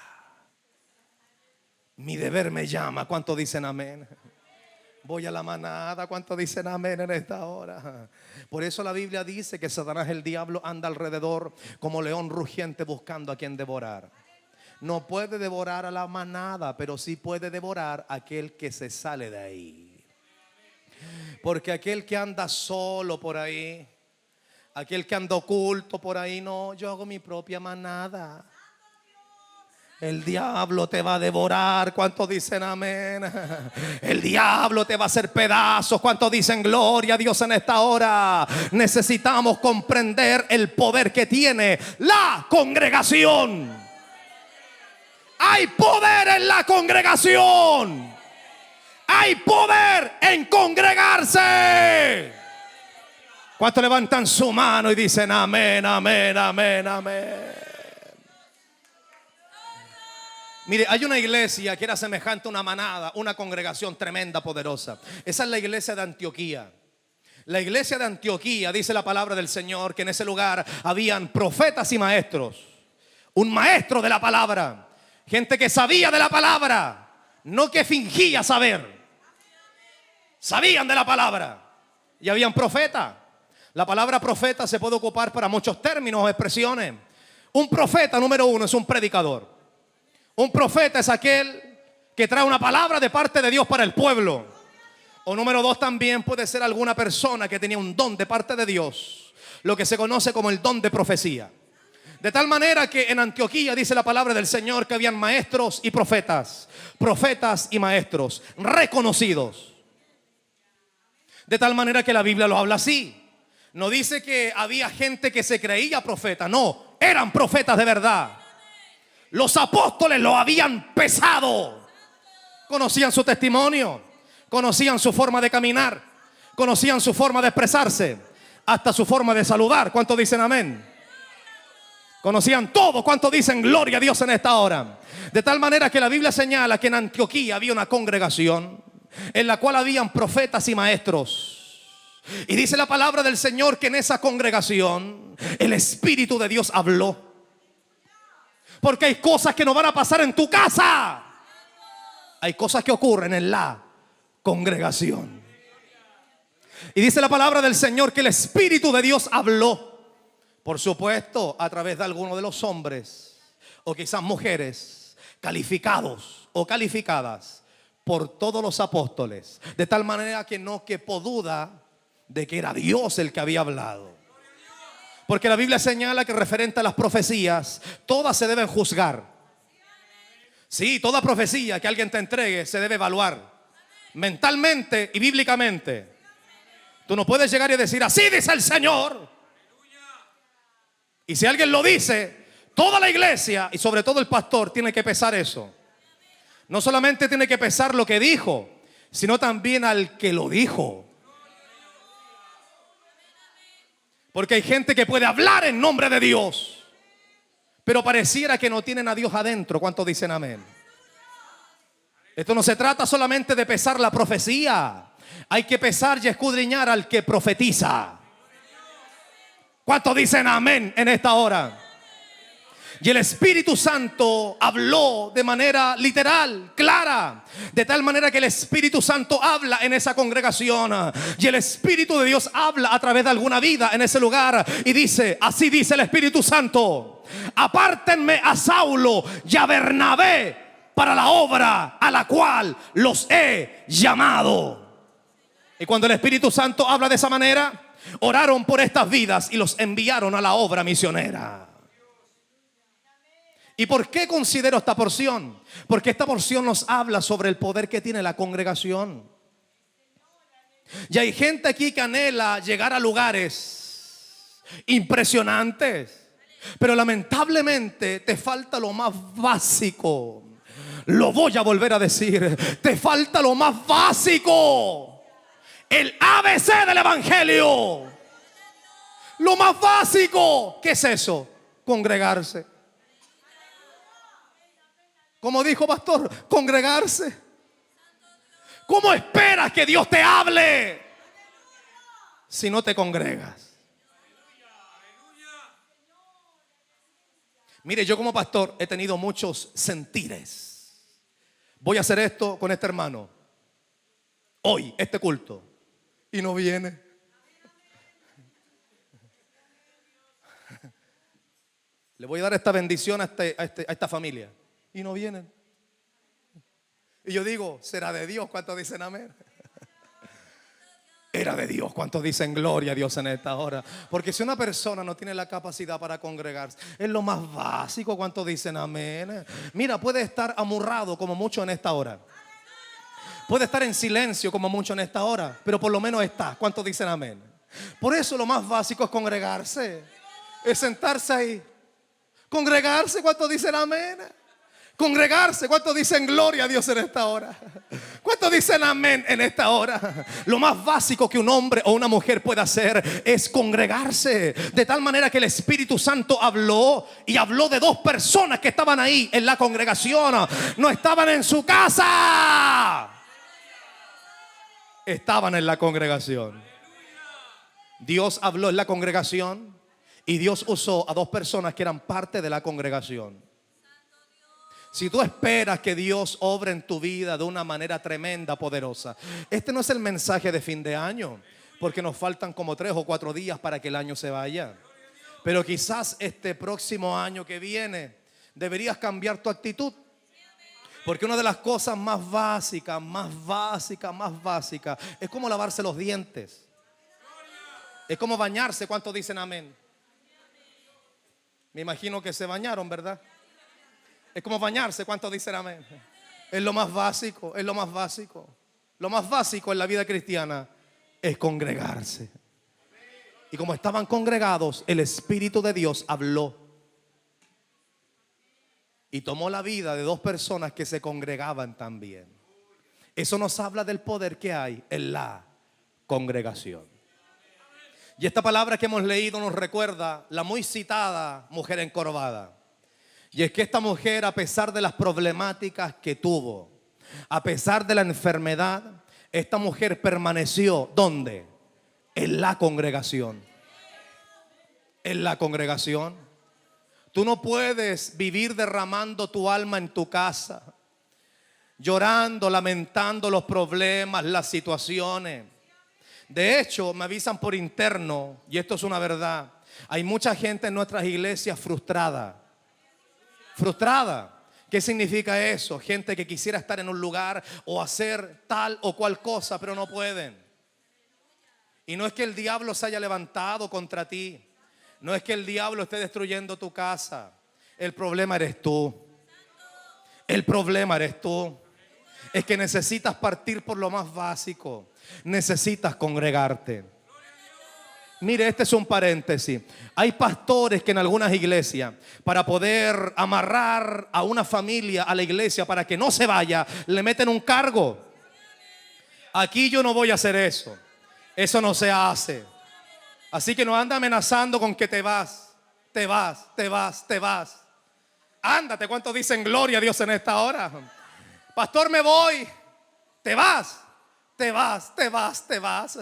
Mi deber me llama. ¿Cuántos dicen amén? Voy a la manada. ¿Cuántos dicen amén en esta hora? Por eso la Biblia dice que Satanás, el diablo, anda alrededor como león rugiente buscando a quien devorar. No puede devorar a la manada, pero sí puede devorar a aquel que se sale de ahí. Porque aquel que anda solo por ahí, aquel que anda oculto por ahí, no, yo hago mi propia manada. El diablo te va a devorar. ¿Cuántos dicen amén? El diablo te va a hacer pedazos. ¿Cuántos dicen gloria a Dios en esta hora? Necesitamos comprender el poder que tiene la congregación. Hay poder en la congregación. Hay poder en congregarse. ¿Cuántos levantan su mano y dicen amén, amén, amén, amén? Mire, hay una iglesia que era semejante a una manada, una congregación tremenda, poderosa. Esa es la iglesia de Antioquía. La iglesia de Antioquía, dice la palabra del Señor, que en ese lugar habían profetas y maestros. Un maestro de la palabra. Gente que sabía de la palabra, no que fingía saber. Sabían de la palabra. Y habían profetas. La palabra profeta se puede ocupar para muchos términos o expresiones. Un profeta, número uno, es un predicador. Un profeta es aquel que trae una palabra de parte de Dios para el pueblo. O número dos, también puede ser alguna persona que tenía un don de parte de Dios, lo que se conoce como el don de profecía. De tal manera que en Antioquía dice la palabra del Señor que habían maestros y profetas. Profetas y maestros reconocidos. De tal manera que la Biblia lo habla así. No dice que había gente que se creía profeta. No, eran profetas de verdad. Los apóstoles lo habían pesado. Conocían su testimonio, conocían su forma de caminar, conocían su forma de expresarse, hasta su forma de saludar. ¿Cuántos dicen amén? Conocían todo. ¿Cuántos dicen gloria a Dios en esta hora? De tal manera que la Biblia señala que en Antioquía había una congregación en la cual habían profetas y maestros. Y dice la palabra del Señor que en esa congregación el Espíritu de Dios habló. Porque hay cosas que no van a pasar en tu casa. Hay cosas que ocurren en la congregación. Y dice la palabra del Señor que el Espíritu de Dios habló. Por supuesto, a través de alguno de los hombres o quizás mujeres calificados o calificadas por todos los apóstoles. De tal manera que no quepó duda de que era Dios el que había hablado. Porque la Biblia señala que referente a las profecías, todas se deben juzgar. Sí, toda profecía que alguien te entregue se debe evaluar mentalmente y bíblicamente. Tú no puedes llegar y decir, así dice el Señor. Y si alguien lo dice, toda la iglesia y sobre todo el pastor tiene que pesar eso. No solamente tiene que pesar lo que dijo, sino también al que lo dijo. Porque hay gente que puede hablar en nombre de Dios, pero pareciera que no tienen a Dios adentro. ¿Cuántos dicen amén? Esto no se trata solamente de pesar la profecía. Hay que pesar y escudriñar al que profetiza. ¿Cuántos dicen amén en esta hora? Y el Espíritu Santo habló de manera literal, clara. De tal manera que el Espíritu Santo habla en esa congregación. Y el Espíritu de Dios habla a través de alguna vida en ese lugar. Y dice, así dice el Espíritu Santo: apártenme a Saulo y a Bernabé para la obra a la cual los he llamado. Y cuando el Espíritu Santo habla de esa manera, oraron por estas vidas y los enviaron a la obra misionera. ¿Y por qué considero esta porción? Porque esta porción nos habla sobre el poder que tiene la congregación. Y hay gente aquí que anhela llegar a lugares impresionantes, pero lamentablemente te falta lo más básico. Lo voy a volver a decir, te falta lo más básico. El ABC del Evangelio. Lo más básico. ¿Qué es eso? Congregarse. Como dijo pastor, congregarse. ¿Cómo esperas que Dios te hable si no te congregas? Mire, yo como pastor he tenido muchos sentires, voy a hacer esto con este hermano hoy, este culto, y no viene. Le voy a dar esta bendición a esta familia, y no vienen. Y yo digo, ¿será de Dios? ¿Cuántos dicen amén? Era de Dios. ¿Cuántos dicen gloria a Dios en esta hora? Porque si una persona no tiene la capacidad para congregarse, es lo más básico. ¿Cuántos dicen amén? Mira, puede estar amurrado como mucho en esta hora. Puede estar en silencio como mucho en esta hora, pero por lo menos está. ¿Cuántos dicen amén? Por eso lo más básico es congregarse. Es sentarse ahí. Congregarse. ¿Cuántos dicen amén? Congregarse. ¿Cuántos dicen gloria a Dios en esta hora? ¿Cuántos dicen amén en esta hora? Lo más básico que un hombre o una mujer puede hacer es congregarse. De tal manera que el Espíritu Santo habló, y habló de dos personas que estaban ahí en la congregación. No estaban en su casa, estaban en la congregación. Dios habló en la congregación y Dios usó a dos personas que eran parte de la congregación. Si tú esperas que Dios obre en tu vida de una manera tremenda, poderosa, este no es el mensaje de fin de año, porque nos faltan como 3 o 4 días para que el año se vaya. Pero quizás este próximo año que viene deberías cambiar tu actitud. Porque una de las cosas más básicas es como lavarse los dientes. Es como bañarse. ¿Cuántos dicen amén? Me imagino que se bañaron, ¿verdad? Es como bañarse. ¿Cuántos dicen amén? Es lo más básico, es lo más básico. Lo más básico en la vida cristiana es congregarse. Y como estaban congregados, el Espíritu de Dios habló y tomó la vida de dos personas que se congregaban también. Eso nos habla del poder que hay en la congregación. Y esta palabra que hemos leído nos recuerda la muy citada mujer encorvada. Y es que esta mujer, a pesar de las problemáticas que tuvo, a pesar de la enfermedad, esta mujer permaneció, ¿dónde? En la congregación. En la congregación. Tú no puedes vivir derramando tu alma en tu casa, llorando, lamentando los problemas, las situaciones. De hecho, me avisan por interno, y esto es una verdad, hay mucha gente en nuestras iglesias frustrada. Frustrada. ¿Qué significa eso? Gente que quisiera estar en un lugar o hacer tal o cual cosa, pero no pueden. Y no es que el diablo se haya levantado contra ti. No es que el diablo esté destruyendo tu casa. El problema eres tú. El problema eres tú. Es que necesitas partir por lo más básico. Necesitas congregarte. Mire, este es un paréntesis. Hay pastores que en algunas iglesias, para poder amarrar a una familia a la iglesia para que no se vaya, le meten un cargo. Aquí yo no voy a hacer eso. Eso no se hace. Así que no anda amenazando con que te vas. Te vas, te vas, te vas. Ándate. ¿Cuántos dicen gloria a Dios en esta hora? Pastor, me voy. Te vas, te vas, te vas, te vas.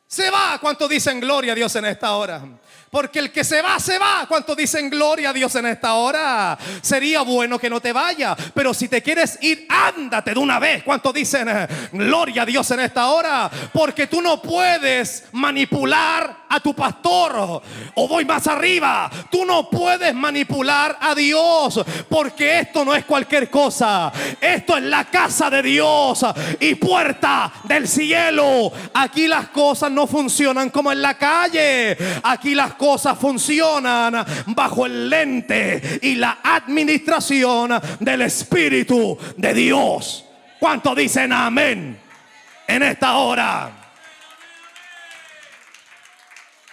Se va. ¿Cuántos dicen gloria a Dios en esta hora? Porque el que se va, se va. ¿Cuántos dicen gloria a Dios en esta hora? Sería bueno que no te vayas, pero si te quieres ir, ándate de una vez. ¿Cuántos dicen gloria a Dios en esta hora? Porque tú no puedes manipular a tu pastor. O voy más arriba, tú no puedes manipular a Dios, porque esto no es cualquier cosa. Esto es la casa de Dios y puerta del cielo. Aquí las cosas no funcionan como en la calle. Aquí las cosas funcionan bajo el lente y la administración del Espíritu de Dios. ¿Cuántos dicen amén en esta hora?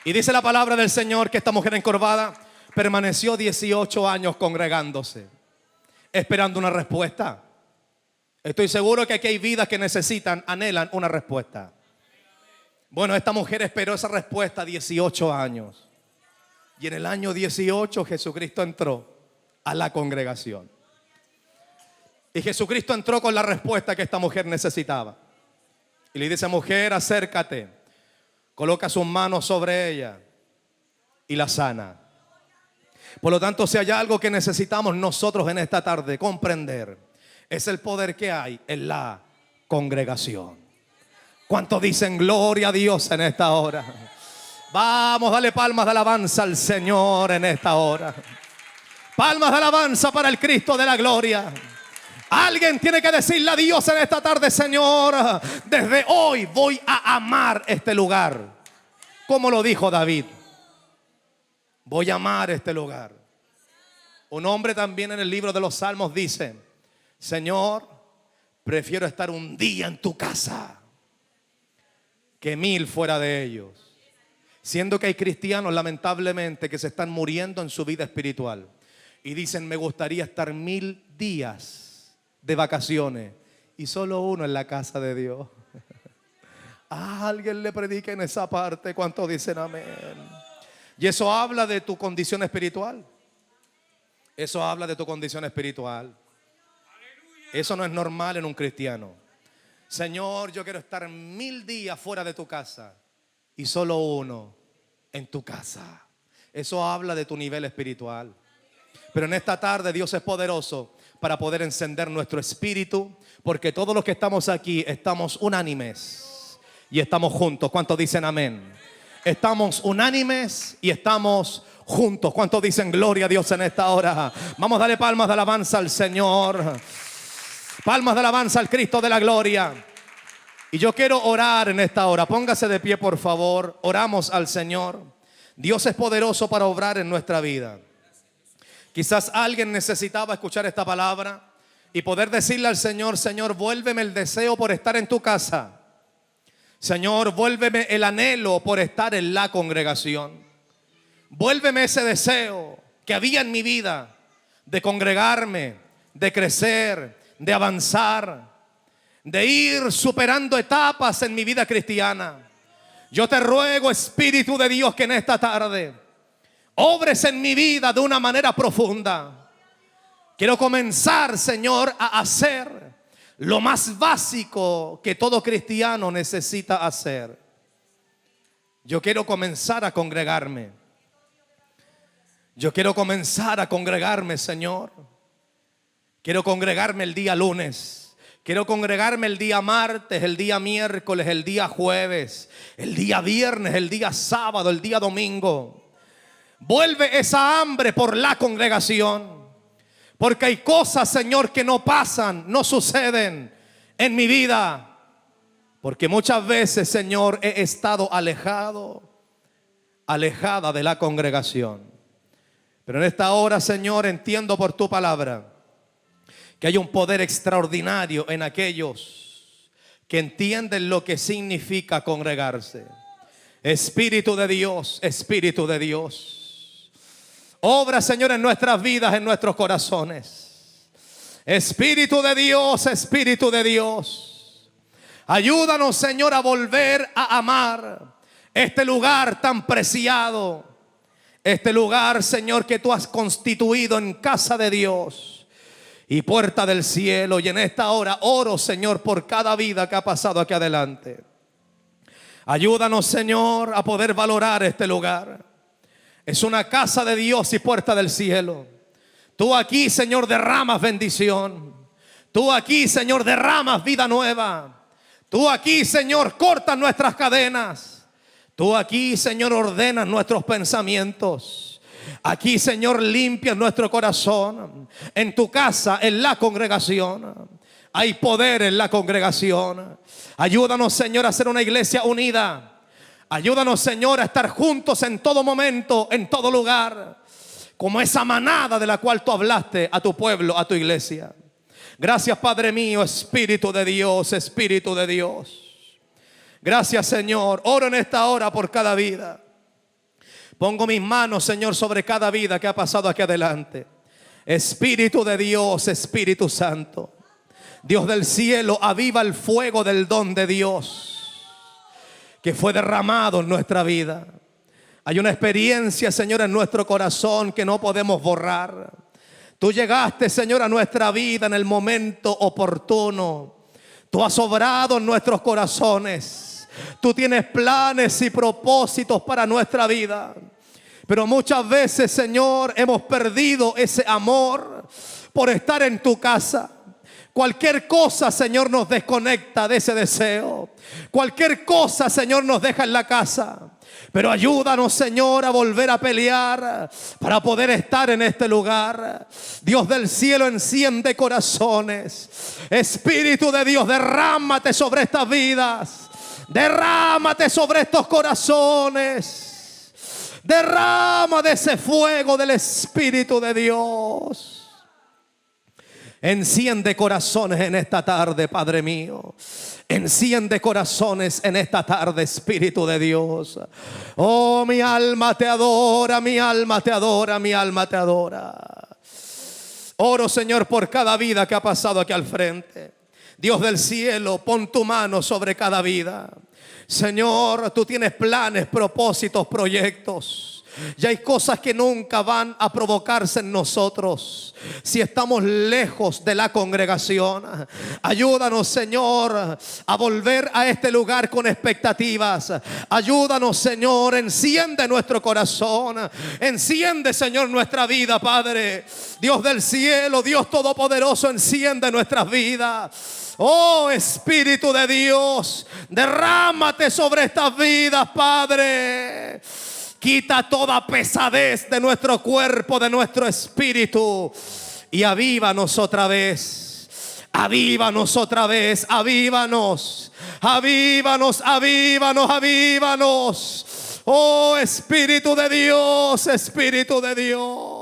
Y dice la palabra del Señor que esta mujer encorvada permaneció 18 años congregándose, esperando una respuesta. Estoy seguro que aquí hay vidas que necesitan, anhelan una respuesta. Bueno, esta mujer esperó esa respuesta 18 años. Y en el año 18 Jesucristo entró a la congregación. Y Jesucristo entró con la respuesta que esta mujer necesitaba. Y le dice: mujer, acércate. Coloca sus manos sobre ella y la sana. Por lo tanto, si hay algo que necesitamos nosotros en esta tarde comprender, Es el poder que hay en la congregación. ¿Cuántos dicen gloria a Dios en esta hora? Vamos, dale palmas de alabanza al Señor en esta hora. Palmas de alabanza para el Cristo de la gloria. Alguien tiene que decirle a Dios en esta tarde: Señor, desde hoy voy a amar este lugar. Como lo dijo David, voy a amar este lugar. Un hombre también en el libro de los Salmos dice: Señor, prefiero estar un día en tu casa que 1000 fuera de ellos. Siendo que hay cristianos, lamentablemente, que se están muriendo en su vida espiritual y dicen: me gustaría estar 1000 días de vacaciones y solo uno en la casa de Dios. A alguien le predica en esa parte. ¿Cuántos dicen amén? Y eso habla de tu condición espiritual. Eso habla de tu condición espiritual. Eso no es normal en un cristiano. Señor, yo quiero estar 1000 días fuera de tu casa y solo uno en tu casa. Eso habla de tu nivel espiritual. Pero en esta tarde Dios es poderoso para poder encender nuestro espíritu, porque todos los que estamos aquí estamos unánimes y estamos juntos. ¿Cuántos dicen amén? Estamos unánimes y estamos juntos. ¿Cuántos dicen gloria a Dios en esta hora? Vamos a darle palmas de alabanza al Señor. Palmas de alabanza al Cristo de la gloria. Y yo quiero orar en esta hora. Póngase de pie, por favor. Oramos al Señor. Dios es poderoso para obrar en nuestra vida. Quizás alguien necesitaba escuchar esta palabra y poder decirle al Señor: Señor, vuélveme el deseo por estar en tu casa. Señor, vuélveme el anhelo por estar en la congregación. Vuélveme ese deseo que había en mi vida de congregarme, de crecer, de avanzar, de ir superando etapas en mi vida cristiana. Yo te ruego, Espíritu de Dios, que en esta tarde obres en mi vida de una manera profunda. Quiero comenzar, Señor, a hacer lo más básico que todo cristiano necesita hacer. Yo quiero comenzar a congregarme. Yo quiero comenzar a congregarme, Señor. Quiero congregarme el día lunes. Quiero congregarme el día martes, el día miércoles, el día jueves, el día viernes, el día sábado, el día domingo. Vuelve esa hambre por la congregación. Porque hay cosas, Señor, que no pasan, no suceden en mi vida. Porque muchas veces, Señor, he estado alejada de la congregación. Pero en esta hora, Señor, entiendo por tu palabra que hay un poder extraordinario en aquellos que entienden lo que significa congregarse. Espíritu de Dios, Espíritu de Dios. Obra, Señor, en nuestras vidas, en nuestros corazones. Espíritu de Dios, Espíritu de Dios. Ayúdanos, Señor, a volver a amar este lugar tan preciado. Este lugar, Señor, que tú has constituido en casa de Dios y puerta del cielo. Y en esta hora oro, Señor, por cada vida que ha pasado aquí adelante. Ayúdanos, Señor, a poder valorar este lugar. Es una casa de Dios y puerta del cielo. Tú aquí, Señor, derramas bendición. Tú aquí, Señor, derramas vida nueva. Tú aquí, Señor, cortas nuestras cadenas. Tú aquí, Señor, ordenas nuestros pensamientos. Aquí, Señor, limpias nuestro corazón. En tu casa, en la congregación, hay poder en la congregación. Ayúdanos, Señor, a ser una iglesia unida. Ayúdanos, Señor, a estar juntos en todo momento, en todo lugar, como esa manada de la cual tú hablaste a tu pueblo, a tu iglesia. Gracias, Padre mío, Espíritu de Dios, Espíritu de Dios. Gracias, Señor. Oro en esta hora por cada vida. Pongo mis manos, Señor, sobre cada vida que ha pasado aquí adelante. Espíritu de Dios, Espíritu Santo, Dios del cielo, aviva el fuego del don de Dios que fue derramado en nuestra vida. Hay una experiencia, Señor, en nuestro corazón que no podemos borrar. Tú llegaste, Señor, a nuestra vida en el momento oportuno. Tú has obrado en nuestros corazones. Tú tienes planes y propósitos para nuestra vida. Pero muchas veces, Señor, hemos perdido ese amor por estar en tu casa. Cualquier cosa, Señor, nos desconecta de ese deseo. Cualquier cosa, Señor, nos deja en la casa. Pero ayúdanos, Señor, a volver a pelear para poder estar en este lugar. Dios del cielo, enciende corazones. Espíritu de Dios, derrámate sobre estas vidas. Derrámate sobre estos corazones. Derrama de ese fuego del Espíritu de Dios. Enciende corazones en esta tarde, Padre mío. Enciende corazones en esta tarde, Espíritu de Dios. Oh, mi alma te adora, mi alma te adora, mi alma te adora. Oro, Señor, por cada vida que ha pasado aquí al frente. Dios del cielo, pon tu mano sobre cada vida. Señor, tú tienes planes, propósitos, proyectos. Y hay cosas que nunca van a provocarse en nosotros si estamos lejos de la congregación. Ayúdanos, Señor, a volver a este lugar con expectativas. Ayúdanos, Señor, enciende nuestro corazón. Enciende, Señor, nuestra vida, Padre. Dios del cielo, Dios todopoderoso, enciende nuestras vidas. Oh, Espíritu de Dios, derrámate sobre estas vidas, Padre. Quita toda pesadez de nuestro cuerpo, de nuestro espíritu, y avívanos otra vez. Avívanos otra vez, avívanos, avívanos, avívanos, avívanos. Oh, Espíritu de Dios, Espíritu de Dios.